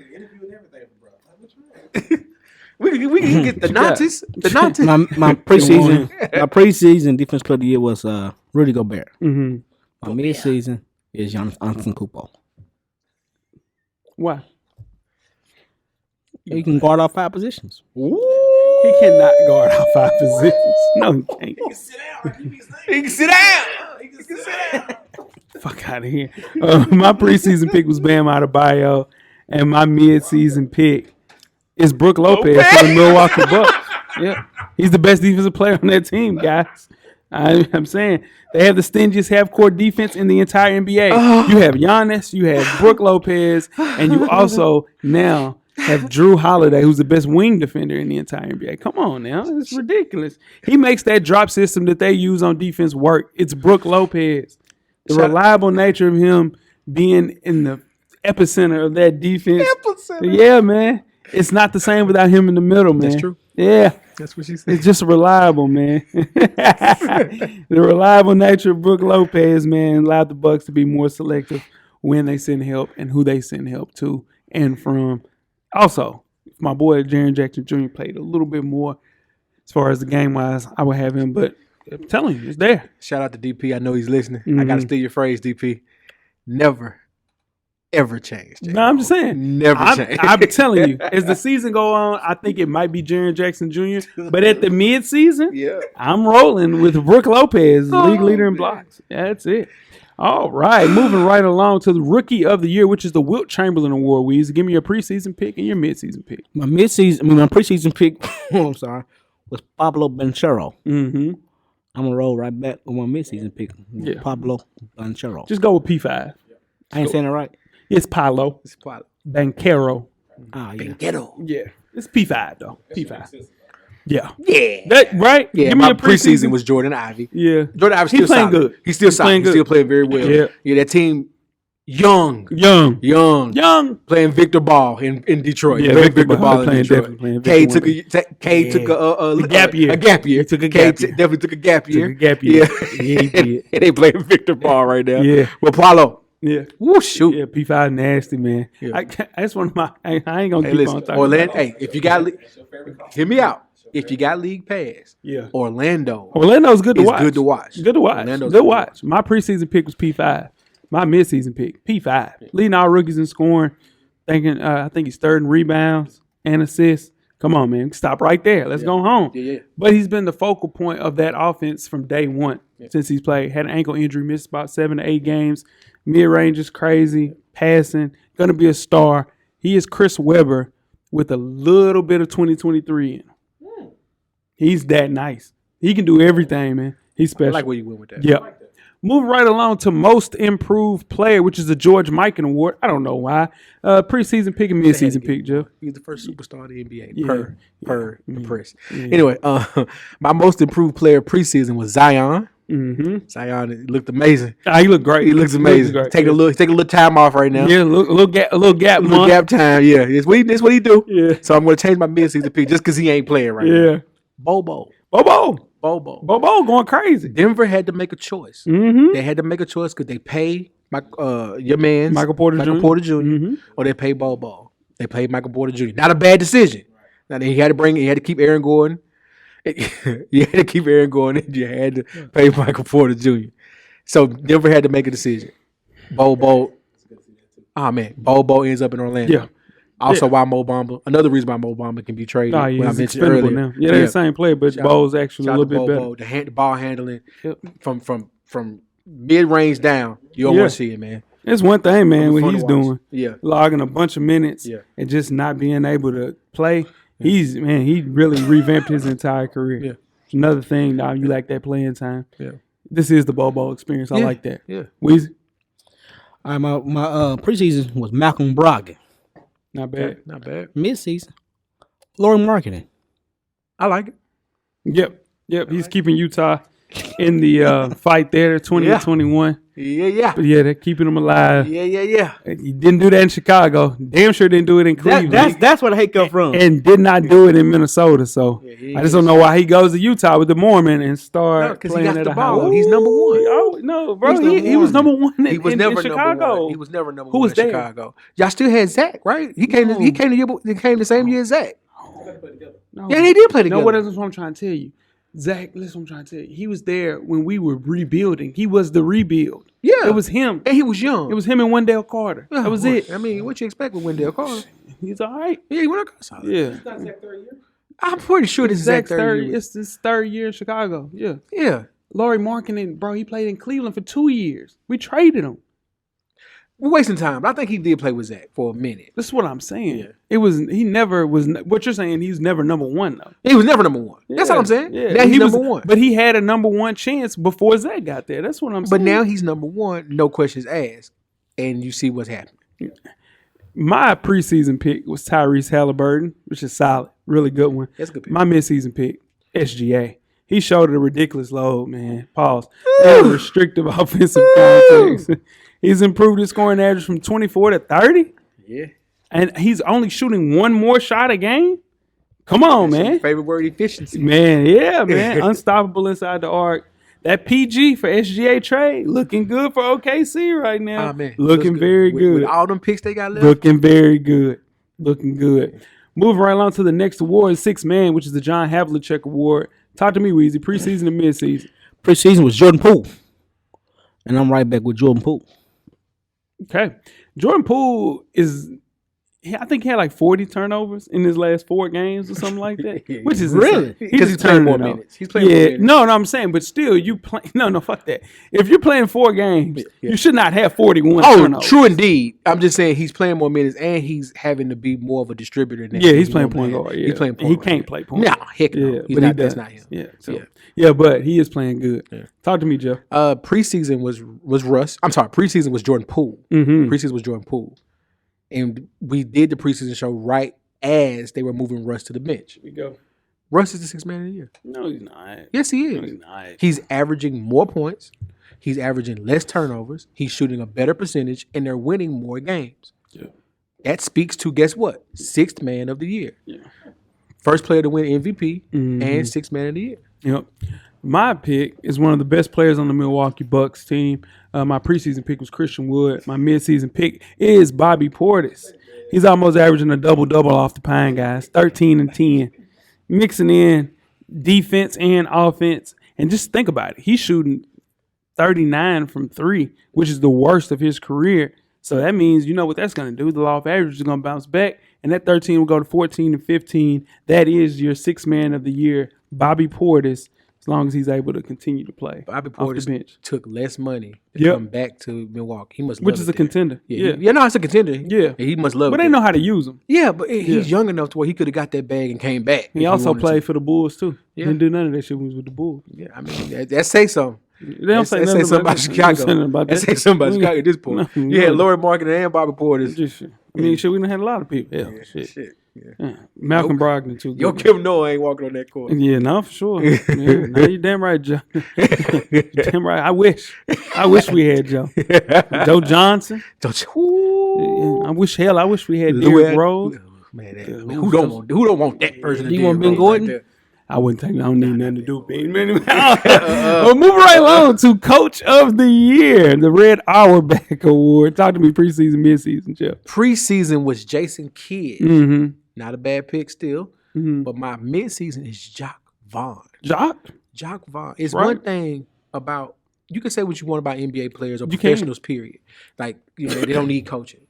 We can get the Nazis. The Nazis. My preseason defense player of the year was Rudy Gobert. Mm-hmm. My midseason is Giannis Antetokounmpo. Why? He can guard all 5 positions. Ooh. He cannot guard all 5 positions. No, he can't. He can sit down. He can sit down. Fuck out of here. My preseason pick was Bam Adebayo, and my midseason pick is Brook Lopez for the Milwaukee Bucks. Yeah, he's the best defensive player on that team, guys. I'm saying they have the stingiest half-court defense in the entire NBA. You have Giannis, you have Brook Lopez, and you also now have Drew Holiday, who's the best wing defender in the entire NBA. Come on now. It's ridiculous. He makes that drop system that they use on defense work. It's Brook Lopez. The reliable nature of him being in the epicenter of that defense. Yeah, man. It's not the same without him in the middle, man. That's true. Yeah. That's what she said. It's just reliable, man. The reliable nature of Brook Lopez, man, allowed the Bucks to be more selective when they send help and who they send help to and from. Also, if my boy Jaren Jackson Jr. played a little bit more as far as the game-wise, I would have him. But I'm telling you, it's there. Shout out to DP. I know he's listening. I got to steal your phrase, DP. Never, ever change. No, I'm just saying. Never change. I'm telling you, as the season go on, I think it might be Jaren Jackson Jr. But at the mid-season, I'm rolling with Brook Lopez, league leader in blocks. That's it. All right, moving right along to the Rookie of the Year, which is the Wilt Chamberlain Award. Weezy, give me your preseason pick and your midseason pick. My preseason pick, was Pablo Banchero. Mm-hmm. I'm gonna roll right back with my midseason pick. Yeah. Pablo Banchero. Just go with P5. I ain't saying it right. It's Pablo. It's Pablo. Banchero. Ah, yeah. Banchero. Yeah. It's P5 though. P5. Yeah. Yeah. That, right? Yeah. Give me My your preseason was Jordan Ivy. Yeah. Jordan Ivy's still playing solid. good. He's still solid. Playing He's good. still playing very well. Yeah. That team, young. Playing Victor Ball in Detroit. Yeah, Playing Victor Ball in Detroit. K took a gap year. A gap year. He took a K gap year. definitely took a gap year. Yeah, Yeah, he did. and they playing Victor Ball right now. Yeah. Well, Paulo. Yeah. Woo, shoot. Yeah, P5 nasty, man. Yeah. That's one of my. I ain't gonna Hey, keep listen, on talking. Orlando. about Hey, if you got, hear me out. If you got league pass, Yeah. Orlando's good to watch. good to watch. Good to watch. Orlando's Good watch. My preseason pick was P5. My midseason pick P5. Leading all rookies in scoring. I think he's third in rebounds and assists. Come on, man. Stop right there. Let's go home. Yeah. But he's been the focal point of that offense from day one since he's played. Had an ankle injury, missed about 7 to 8 games. Mid-range is crazy. Passing. Going to be a star. He is Chris Webber with a little bit of 2023 in him. He's that nice. He can do everything, man. He's special. I like where you went with that. Yeah. Moving right along to Most Improved Player, which is the George Mikan Award. I don't know why. Preseason pick and midseason pick, Jeff. He's the first superstar in the NBA Yeah. per the press. Anyway, my Most Improved Player preseason was Zion. Mm-hmm. Zion looked amazing. He looked great. He looks amazing. Take a little time off right now. Yeah, a little gap month. Gap time. Yeah, it's what he do. Yeah. So I'm going to change my midseason pick just because he ain't playing right now. Yeah. Bobo Going crazy. Denver had to make a choice. Mm-hmm. They had to make a choice because they pay your man Michael Porter Jr. Jr. Or they pay Bobo. They played Michael Porter Jr. Not a bad decision. Now he had to keep Aaron Gordon. You had to keep Aaron Gordon. And you had to pay Michael Porter Jr. So Denver had to make a decision. Bobo ends up in Orlando. Yeah. Also, why Mo Bamba? Another reason why Mo Bamba can be traded. Oh, yeah, he's expendable now. Yeah, they're the same player, but Bo's actually a little bit better. The ball handling from from mid-range down, you don't want to see it, man. It's one thing, man, what he's doing. Yeah. Logging a bunch of minutes and just not being able to play. He really revamped his entire career. Yeah. Another thing, now you like that playing time. Yeah. This is the Bobo experience. I like that. Yeah. Weezy? All right, my preseason was Malcolm Brogdon. Not bad. Not bad. Midseason, Laurie Marketing. I like it. Yep. He's keeping Utah in the fight there, 20-21. Yeah. But yeah, they're keeping him alive. Yeah. He didn't do that in Chicago. Damn sure didn't do it in Cleveland. That's where the hate come from. And did not do it in Minnesota. So I just don't know why he goes to Utah with the Mormon and start because playing he got at the a high level. ball. He's number one. Oh, no, bro. He was number one in Chicago. Number one. He was never number Who one was in there? Chicago. Y'all still had Zach, right? He came the same year as Zach. No. Yeah, they did play together. No, that's what I'm trying to tell you. Zach, listen, what I'm trying to tell you. He was there when we were rebuilding. He was the rebuild. Yeah. It was him. And he was young. It was him and Wendell Carter. That was it. I mean, what you expect with Wendell Carter? He's all right. Yeah, he went across. Yeah. I'm pretty sure this is Zach's third year. It's his third year in Chicago. Yeah. Yeah. Laurie Marketing, bro, he played in Cleveland for 2 years. We traded him. We're wasting time, but I think he did play with Zach for a minute. That's what I'm saying. He never was. What you're saying, he's never number one though. He was never number one. That's what I'm saying. Yeah. Now he's number one. But he had a number one chance before Zach got there. That's what I'm saying. But now he's number one, no questions asked, and you see what's happening. My preseason pick was Tyrese Halliburton, which is solid, really good one. That's a good pick. My midseason pick, SGA. He showed a ridiculous load, man. Pause. And restrictive offensive context. He's improved his scoring average from 24 to 30. Yeah. And he's only shooting one more shot a game. Come on, That's man. your favorite word, efficiency. Man, yeah, man. Unstoppable inside the arc. That PG for SGA trade looking good for OKC right now. Oh, man. Looking very good. With all them picks they got left. Looking very good. Looking good. Moving right along to the next award, sixth man, which is the John Havlicek Award. Talk to me, Weezy. Preseason and midseason. Preseason was Jordan Poole. And I'm right back with Jordan Poole. Okay. Jordan Poole is, I think he had like 40 turnovers in his last 4 games or something like that. Which is really? Because he's playing more minutes. He's playing more minutes. No, I'm saying, but still, you play. No, fuck that. If you're playing 4 games, you should not have 41 turnovers. True indeed. I'm just saying he's playing more minutes and he's having to be more of a distributor now. Yeah, he's playing point guard. Yeah. He's playing point He guard. can't play point guard. No, heck no. Yeah, He's but not, he does. that's not him. Yeah, so, but he is playing good. Yeah. Talk to me, Joe. Preseason was Russ. I'm sorry. Preseason was Jordan Poole. Mm-hmm. Preseason was Jordan Poole. And we did the preseason show right as they were moving Russ to the bench. Here we go. Russ is the 6th man of the year. No, he's not. Yes, he is. No, he's not. He's averaging more points. He's averaging less turnovers. He's shooting a better percentage, and they're winning more games. Yeah. That speaks to, guess what? 6th man of the year. Yeah. First player to win MVP and 6th man of the year. Yep. My pick is one of the best players on the Milwaukee Bucks team. My preseason pick was Christian Wood. My midseason pick is Bobby Portis. He's almost averaging a double-double off the pine, guys. 13 and 10. Mixing in defense and offense. And just think about it. He's shooting 39 from 3, which is the worst of his career. So that means, you know what that's going to do. The law of averages is going to bounce back, and that 13 will go to 14 and 15. That is your 6th man of the year, Bobby Portis, as long as he's able to continue to play. Bobby off the Portis bench. took less money to come back to Milwaukee. He must love Which is it a contender. there. Yeah, no, it's a contender. Yeah. He must love But it they there. know how to use him. Yeah, but he's young enough to where he could have got that bag and came back. He also played for the Bulls, too. Yeah. Didn't do none of that shit when he was with the Bulls. Yeah, I mean, that say something. They don't say That say something about Chicago. That That say something about Chicago at this point. No, You had Laurie Marketing and Bobby Portis. Just shit. I mean, shit, we done had a lot of people. Yeah, shit. Yeah. Yeah. Malcolm Brogdon, too. Yo, good. Kim Noah ain't walking on that court. Yeah, no, for sure. Yeah, no, you damn right, Joe. Damn right. I wish we had Joe. Joe Johnson. Don't you? I wish we had Derrick Rose. Man, who don't want that version of You Derrick want Ben Rose Gordon? right there? I wouldn't think I don't need nothing to do, baby. Well, moving right along to Coach of the Year, the Red Auerbach Award. Talk to me preseason, midseason, Jeff. Preseason was Jason Kidd. Mm-hmm. Not a bad pick still. Mm-hmm. But my midseason is Jock Vaughn. Jock? Jock Vaughn. It's Right. one thing about, you can say what you want about NBA players or You can. professionals, period. Like, you know, they don't need coaching.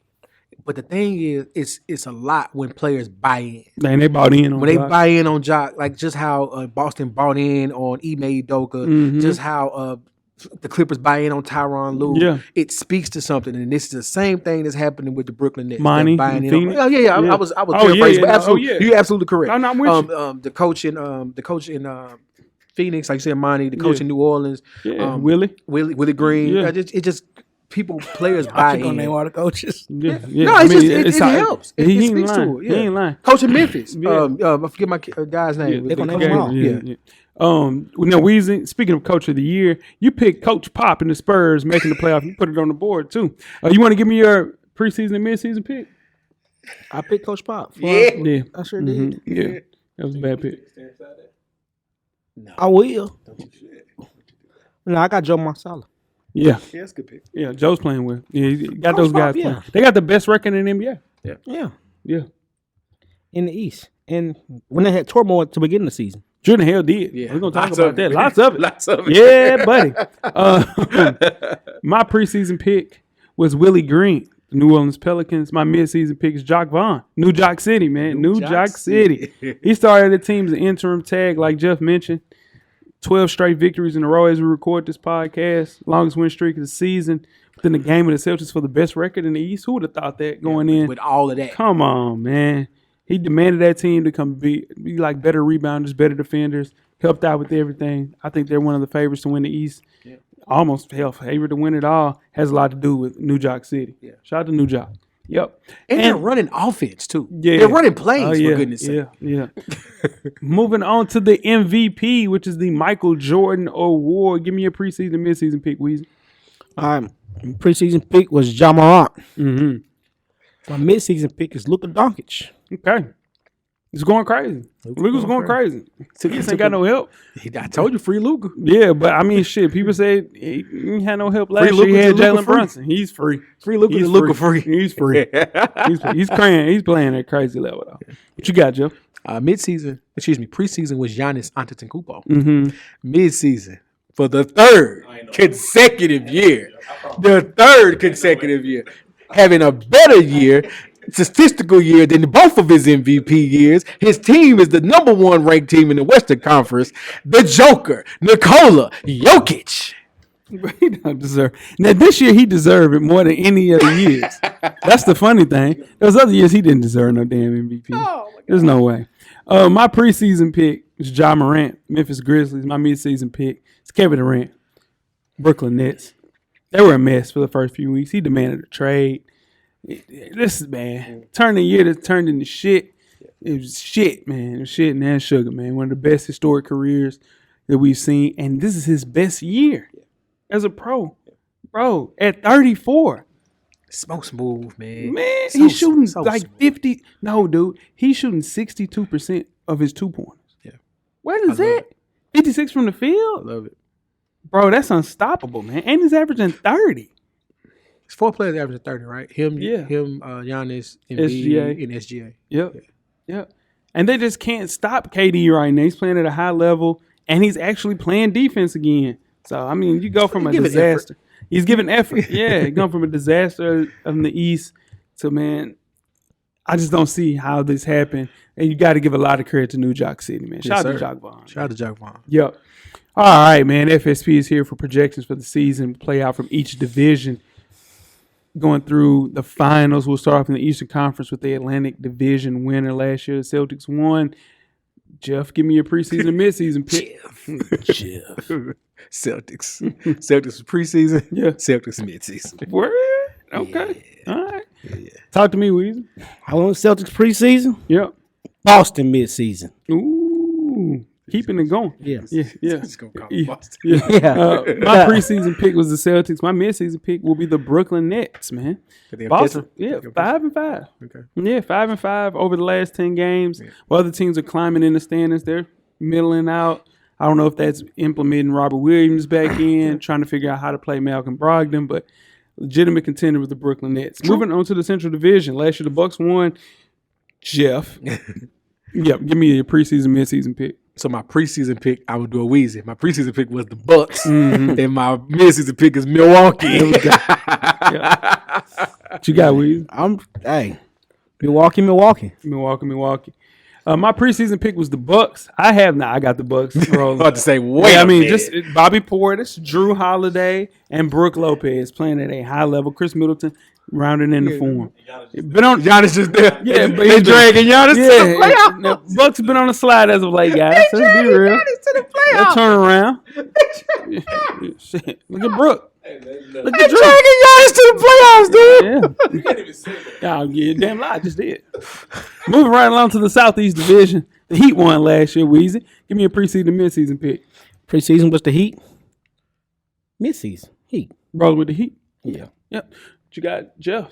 But the thing is, it's a lot when players buy in. Man, they bought in on When they Jock. buy in on Jock, like just how Boston bought in on Ime Udoka, Mhm. just how the Clippers buy in on Tyronn Lue. Yeah. It speaks to something, and this is the same thing that's happening with the Brooklyn Nets. Monty, They're buying in Phoenix. on, Yeah. I was Oh, paraphrasing, but yeah. absolutely, Oh, yeah. you're absolutely correct. No, I'm with you. The coach in Phoenix, like you said, Monty, the coach in New Orleans, Willie Green. Yeah. It just players I buy think on in. name all the coaches. Yeah. No, I mean, it helps. It He ain't speaks lying. to it. He ain't lying. Coach in Memphis. Yeah. I forget my guy's name. They're gonna Coach name them all. Yeah. Now, Weezy, speaking of Coach of the Year, you picked Coach Pop and the Spurs making the playoff. You put it on the board, too. You want to give me your preseason and midseason pick? I picked Coach Pop. Yeah. I sure did. Yeah. That was a bad pick. I will. No, I got Joe Marcelo. Yeah. Yeah, that's a good pick. Yeah, Joe's playing well. Yeah, he got Coach those guys Pop, yeah. playing. They got the best record in the NBA. Yeah, Yeah. in the East. And when they had turmoil to begin the season. Sure the hell did. Yeah. We're going to talk Lots about of that. it. Lots of it. Lots of it. Yeah, buddy. My preseason pick was Willie Green, the New Orleans Pelicans. My midseason pick is Jock Vaughn, New Jock City, man. New Jock City. He started the team as an interim tag, like Jeff mentioned. 12 straight victories in a row as we record this podcast. Longest win streak of the season. Within the game of the Celtics for the best record in the East. Who would have thought that going in? With all of that. Come on, man. He demanded that team to come be like better rebounders, better defenders, helped out with everything. I think they're one of the favorites to win the East. Yeah. Almost favorite to win it all. Has a lot to do with New Jock City. Yeah. Shout out to New Jock. Yep. And they're running offense, too. Yeah. They're running plays, for goodness sake. Yeah. Moving on to the MVP, which is the Michael Jordan Award. Give me your preseason, midseason pick, Weezy. All right. Preseason pick was Ja Morant. Mm-hmm. My midseason pick is Luka Doncic. Okay. It's going crazy. Luka's going crazy. He ain't got no help. I told you, free Luka. Yeah, but I mean, shit. People say he ain't had no help last Free year. He Luka had to Luka Jalen free. Brunson. He's free. Free Luka to Luka free. He's free. He's crying. He's playing at crazy level though. What you got, Jeff? Preseason was Giannis Antetokounmpo. Mm-hmm. Midseason for the third consecutive year. Having a better year, statistical year than both of his MVP years. His team is the number one ranked team in the Western Conference. The Joker, Nikola Jokic. He don't deserve. Now this year he deserved it more than any other years. That's the funny thing. Those other years he didn't deserve no damn MVP. There's no way. My preseason pick is Ja Morant, Memphis Grizzlies. My midseason pick is Kevin Durant, Brooklyn Nets. They were a mess for the first few weeks. He demanded a trade. This is, man, turned the year that turned into shit. It was shit, man. It was shit and that sugar, man. One of the best historic careers that we've seen. And this is his best year as a pro. Bro, at 34. So smooth, man. Man, he's shooting like 50. No, dude. He's shooting 62% of his 2-pointers. Yeah. What is that? 56 from the field? I love it. Bro, that's unstoppable, man. And he's averaging 30. It's 4 players averaging 30, right? Him, Giannis, Embiid, and SGA. Yep. And they just can't stop KD right now. He's playing at a high level, and he's actually playing defense again. So, I mean, you go from a disaster. He's giving effort. Yeah, going from a disaster in the East to, man, I just don't see how this happened. And you got to give a lot of credit to New Jock City, man. Shout out to Jock Vaughn. Shout out to Jock Vaughn. Yep. All right, man. FSP is here for projections for the season, play out from each division. Going through the finals, we'll start off in the Eastern Conference with the Atlantic Division winner last year. The Celtics won. Jeff, give me your preseason and midseason pick. Jeff. Celtics. Celtics was preseason. Yeah. Celtics midseason. Word? Okay. Yeah. All right. Yeah. Talk to me, Weezy. I want Celtics preseason. Yep. Boston midseason. Ooh. Keeping it going. Yeah. Just gonna call it Boston. Yeah. Yeah. My preseason pick was the Celtics. My midseason pick will be the Brooklyn Nets, man. Boston, 5-5. Okay. Yeah, 5-5 over the last 10 games. Yeah. While other teams are climbing in the standings, they're middling out. I don't know if that's implementing Robert Williams back in, trying to figure out how to play Malcolm Brogdon, but legitimate contender with the Brooklyn Nets. Moving on to the Central Division. Last year, the Bucks won. Jeff. Yep, give me your preseason, midseason pick. So my preseason pick, I would do a Weezy. My preseason pick was the Bucks, and my midseason pick is Milwaukee. What you got, Weezy? Milwaukee. Milwaukee. My preseason pick was the Bucks. I got the Bucks. I was about to say, wait. I mean, just Bobby Portis, Drew Holiday, and Brooke Lopez playing at a high level. Chris Middleton rounding in the form. Giannis just there. Yeah, but he's dragging Giannis to the playoffs. Now, Bucks have been on the slide as of late, guys. Let's be real. Giannis to the They'll playoffs. turn around. Shit. Look at Brooke. Look They're at Drew. dragging Giannis to the playoffs, dude. Yeah. You can't even say that. Oh, yeah, damn lie, I just did. Moving right along to the Southeast Division. The Heat won last year, Weezy. Give me a preseason, midseason pick. Preseason was the Heat. Midseason, Heat. Rolling with the Heat. Yeah. Yep. What you got, Jeff?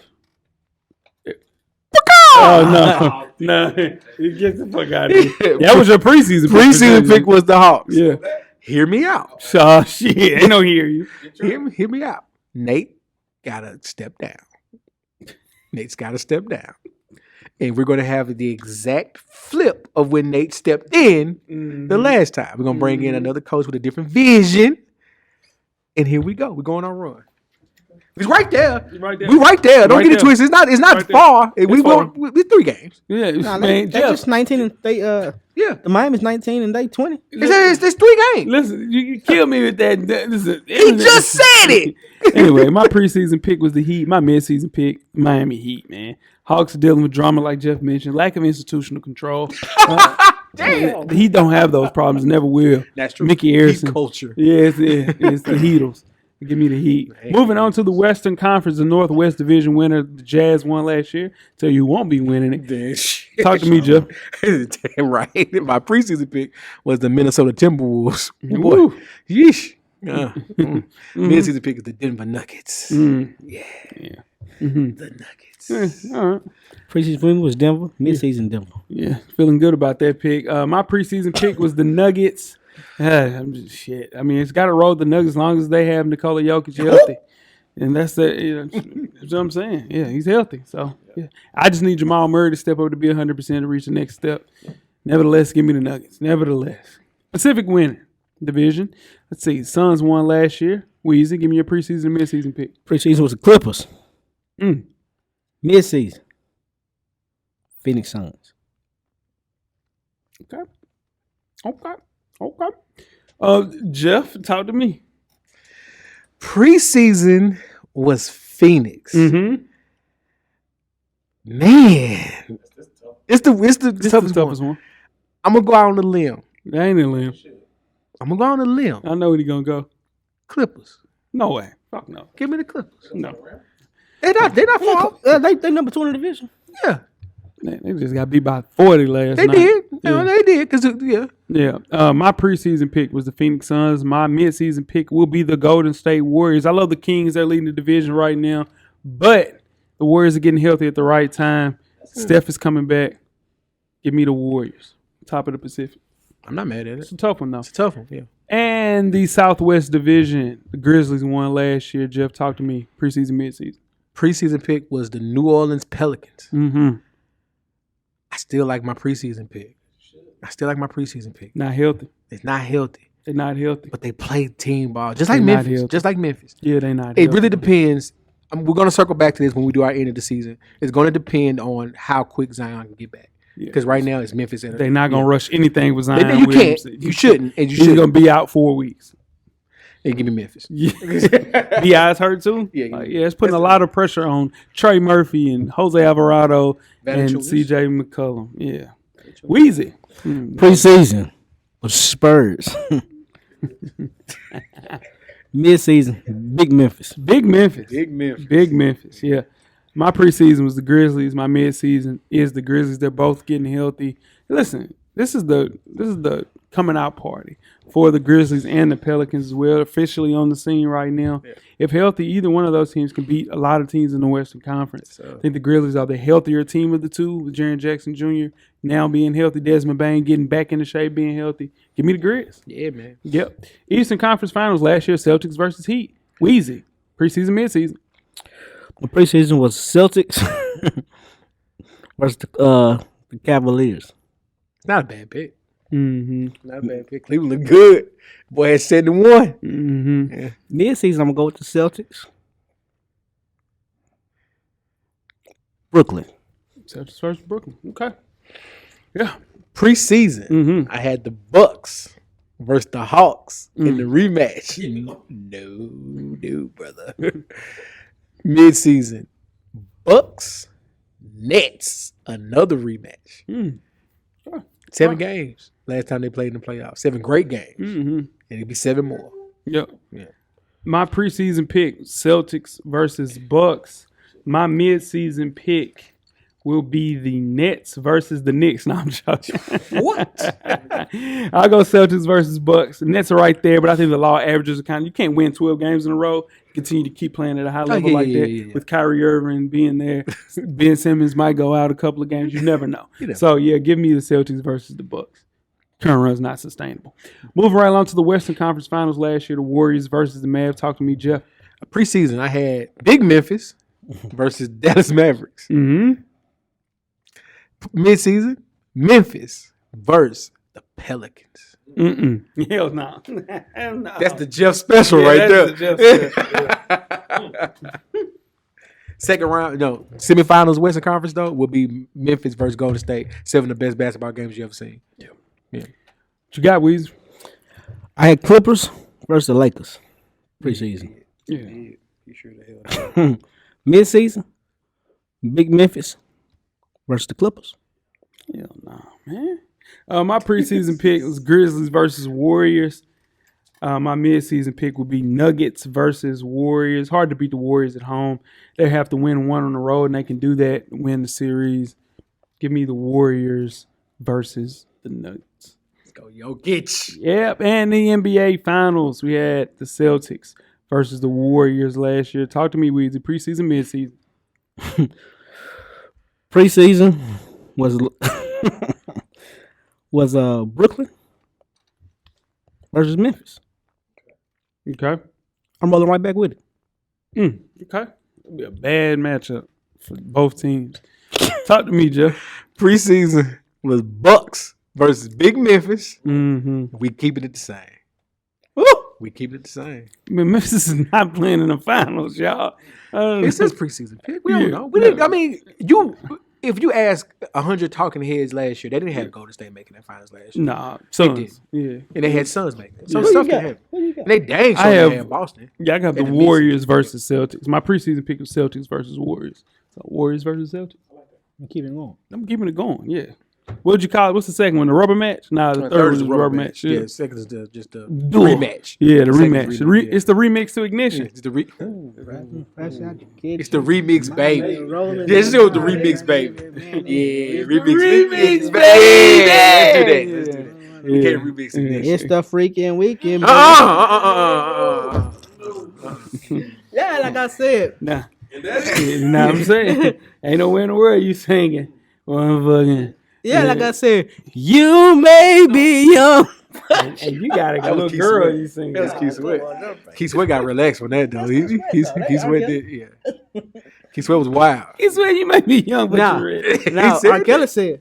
Oh, no. Get the fuck out of here. That was your preseason pick. Preseason pick was the Hawks. Yeah. Hear me out. Oh, shit. Ain't no hear you. Hear me out. Nate gotta step down. Nate's gotta step down. And we're going to have the exact flip of when Nate stepped in the last time. We're going to bring in another coach with a different vision. And here we go. We're going on a run. He's right there. Right there. We're right there. Don't Right get it there. twisted. It's not Right there. far. It's far. We're 3 games. Yeah, Nah, man, they Jeff. just 19 and they Yeah. the Miami's 19 and they 20. It's 3 games. Listen, you kill me with that. He just said it. Anyway, my preseason pick was the Heat. My midseason pick, Miami Heat, man. Hawks are dealing with drama, like Jeff mentioned, lack of institutional control. Damn. The Heat don't have those problems, never will. That's true. Mickey Harrison. Heat culture. Yeah, it's the Heatles. Give me the Heat. Moving on to the Western Conference, the Northwest Division winner, the Jazz won last year. Tell you who won't be winning it. Talk to me, Jeff. Damn right. My preseason pick was the Minnesota Timberwolves. Boy, Woo. yeesh. Midseason pick is the Denver Nuggets. Yeah. The Nuggets. All right. Preseason win was Denver. Midseason Denver. Yeah, feeling good about that pick. My preseason pick was the Nuggets. Shit. I mean, it's got to roll the Nuggets as long as they have Nikola Jokic healthy. And that's what I'm saying. Yeah, he's healthy. So, yeah. I just need Jamal Murray to step up to be 100% to reach the next step. Nevertheless, give me the Nuggets. Nevertheless. Pacific winning division. Let's see. Suns won last year. Weezy, give me your preseason and midseason pick. Preseason was the Clippers. Midseason. Phoenix Suns. Okay. Jeff, talk to me. Preseason was Phoenix. Mm-hmm. Man. It's the toughest one. I'm going to go out on a limb. That ain't a limb. I'm going to go on a limb. I know where he going to go. Clippers. No way. Fuck no. Give me the Clippers. No. They're not far. They number 2 in the division. Yeah. They just got beat by 40 last They night. did. Yeah. They did. Yeah. Yeah. My preseason pick was the Phoenix Suns. My midseason pick will be the Golden State Warriors. I love the Kings. They're leading the division right now. But the Warriors are getting healthy at the right time. Steph is coming back. Give me the Warriors. Top of the Pacific. I'm not mad at it. It's a tough one, though. It's a tough one, yeah. And the Southwest Division. The Grizzlies won last year. Jeff, talk to me. Preseason, midseason. Preseason pick was the New Orleans Pelicans. Mm-hmm. I still like my preseason pick. Not healthy. It's not healthy, They're not healthy. but they play team ball just They're like not Memphis. healthy. Just like Memphis. Yeah, they're not It healthy. really depends. We're going to circle back to this when we do our end of the season. It's going to depend on how quick Zion can get back. Yeah. Because right now it's Memphis. They're not going to rush anything with Zion. You Williams. can't. You shouldn't. And you He's should. going to be out 4 weeks. And give me Memphis. Yeah. B.I.'s hurt too? Yeah. It's putting a lot of pressure on Trey Murphy and Jose Alvarado and Valanciunas. C.J. McCollum. Yeah. Weezy. Preseason was Spurs. Midseason, Big Memphis. Big Memphis. Big Memphis. Big Memphis, yeah. My preseason was the Grizzlies. My midseason is the Grizzlies. They're both getting healthy. Listen, this is the coming out party for the Grizzlies and the Pelicans as well. Officially on the scene right now. Yeah. If healthy, either one of those teams can beat a lot of teams in the Western Conference. I think the Grizzlies are the healthier team of the two, with Jaren Jackson Jr. now being healthy, Desmond Bane getting back into shape, being healthy. Give me the Grizz. Yeah, man. Yep. Eastern Conference Finals last year, Celtics versus Heat. Weezy. Preseason, midseason. The preseason was Celtics versus the Cavaliers. Not a bad pick. Mm-hmm. Not a bad pick. Cleveland look good. Boy had 7-1. Mm-hmm. Yeah. Midseason, I'm going to go with the Celtics. Brooklyn. Celtics versus Brooklyn. Okay. Yeah. Preseason, I had the Bucks versus the Hawks in the rematch. No, brother. Midseason, Bucks, Nets, another rematch. 7 games last time they played in the playoffs. 7 great games. And it'll be 7 more. Yep. Yeah. My preseason pick, Celtics versus Bucks. My midseason pick will be the Nets versus the Knicks. No, I'm joking. What? I'll go Celtics versus Bucks. The Nets are right there, but I think the law averages are kind of, you can't win 12 games in a row, continue to keep playing at a high level that. With Kyrie Irving being there. Ben Simmons might go out a couple of games. You never know. So, yeah, give me the Celtics versus the Bucks. Current run's not sustainable. Moving right along to the Western Conference Finals last year, the Warriors versus the Mavs. Talk to me, Jeff. Preseason, I had Big Memphis versus Dallas Mavericks. Midseason, Memphis versus the Pelicans. Hell no. That's the Jeff special right there. The Jeff Second round, semifinals Western Conference, though, will be Memphis versus Golden State. 7 of the best basketball games you ever seen. Yeah. What you got, Weezy? I had Clippers versus the Lakers. Preseason. Yeah. You sure the hell Midseason, Big Memphis versus the Clippers. Hell no, man. My preseason pick was Grizzlies versus Warriors. My midseason pick would be Nuggets versus Warriors. Hard to beat the Warriors at home. They have to win 1 on the road, and they can do that, win the series. Give me the Warriors versus the Nuggets. Let's go, Jokic. Yep, and the NBA Finals. We had the Celtics versus the Warriors last year. Talk to me, Weezy. Preseason, midseason. Preseason was Brooklyn versus Memphis. Okay. I'm rolling right back with it. Okay. It'll be a bad matchup for both teams. Talk to me, Jeff. Preseason was Bucks versus Big Memphis. We keep it the same. Woo! We keep it the same. I mean, Memphis is not playing in the finals, y'all. It's his preseason pick. We don't know. We didn't. I mean, if you ask 100 talking heads last year, they didn't have Golden State making that finals last year. Nah, Suns. Yeah, and they had Suns making it. So stuff can happen. And they dang sure they had Boston. Yeah, I got the Warriors versus Celtics. My preseason pick was Celtics versus Warriors. So Warriors versus Celtics. I'm keeping it going. I'm keeping it going. Yeah. What'd you call it? What's the second one? The rubber match? Nah, the third was the rubber match. Yeah, second is just the rematch. Yeah, the rematch. It's the remix to Ignition. It's the remix, baby. Yeah, it's still the remix, baby. Yeah, remix, baby. Let's do that. We can't remix Ignition. It's the freaking weekend. Yeah, like I said. Nah. You know what I'm saying? Ain't nowhere in the world you singing. Motherfucking. Yeah, like I said, you may be young. Hey, you got a little girl you sing. That was Keith Sweat. Keith Sweat got relaxed on that, though. Keith Sweat did, yeah. Keith Sweat was wild. Keith Sweat, you may be young, but you're ready. Now, R. Kelly said,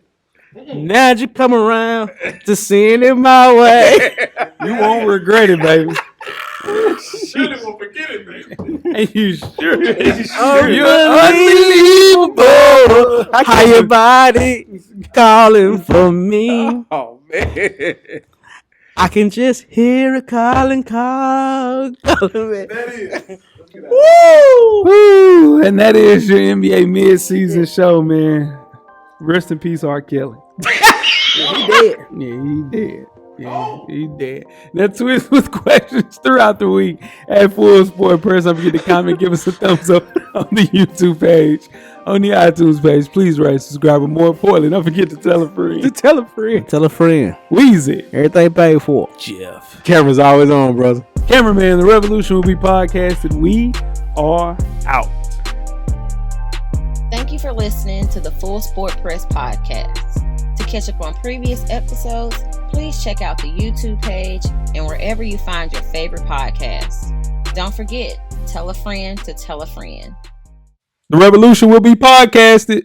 now you come around to send it my way. You won't regret it, baby. Surely won't forget it, baby. Are you sure? You're unbelievable. How your body calling for me. Oh, man. I can just hear it calling. That is. Woo! And that is your NBA mid-season show, man. Rest in peace, R. Kelly. He dead. Yeah, he dead. Yeah, he dead. Now, twist with questions throughout the week at Full Sport Press. Don't forget to comment, give us a thumbs up on the YouTube page, on the iTunes page. Please rate, subscribe, but more importantly, don't forget to tell a friend. Tell a friend. Weezy. Everything paid for. Jeff. Camera's always on, brother. Cameraman, the revolution will be podcasted. We are out. Thank you for listening to the Full Sport Press podcast. To catch up on previous episodes, please check out the YouTube page and wherever you find your favorite podcasts. Don't forget, tell a friend to tell a friend. The revolution will be podcasted.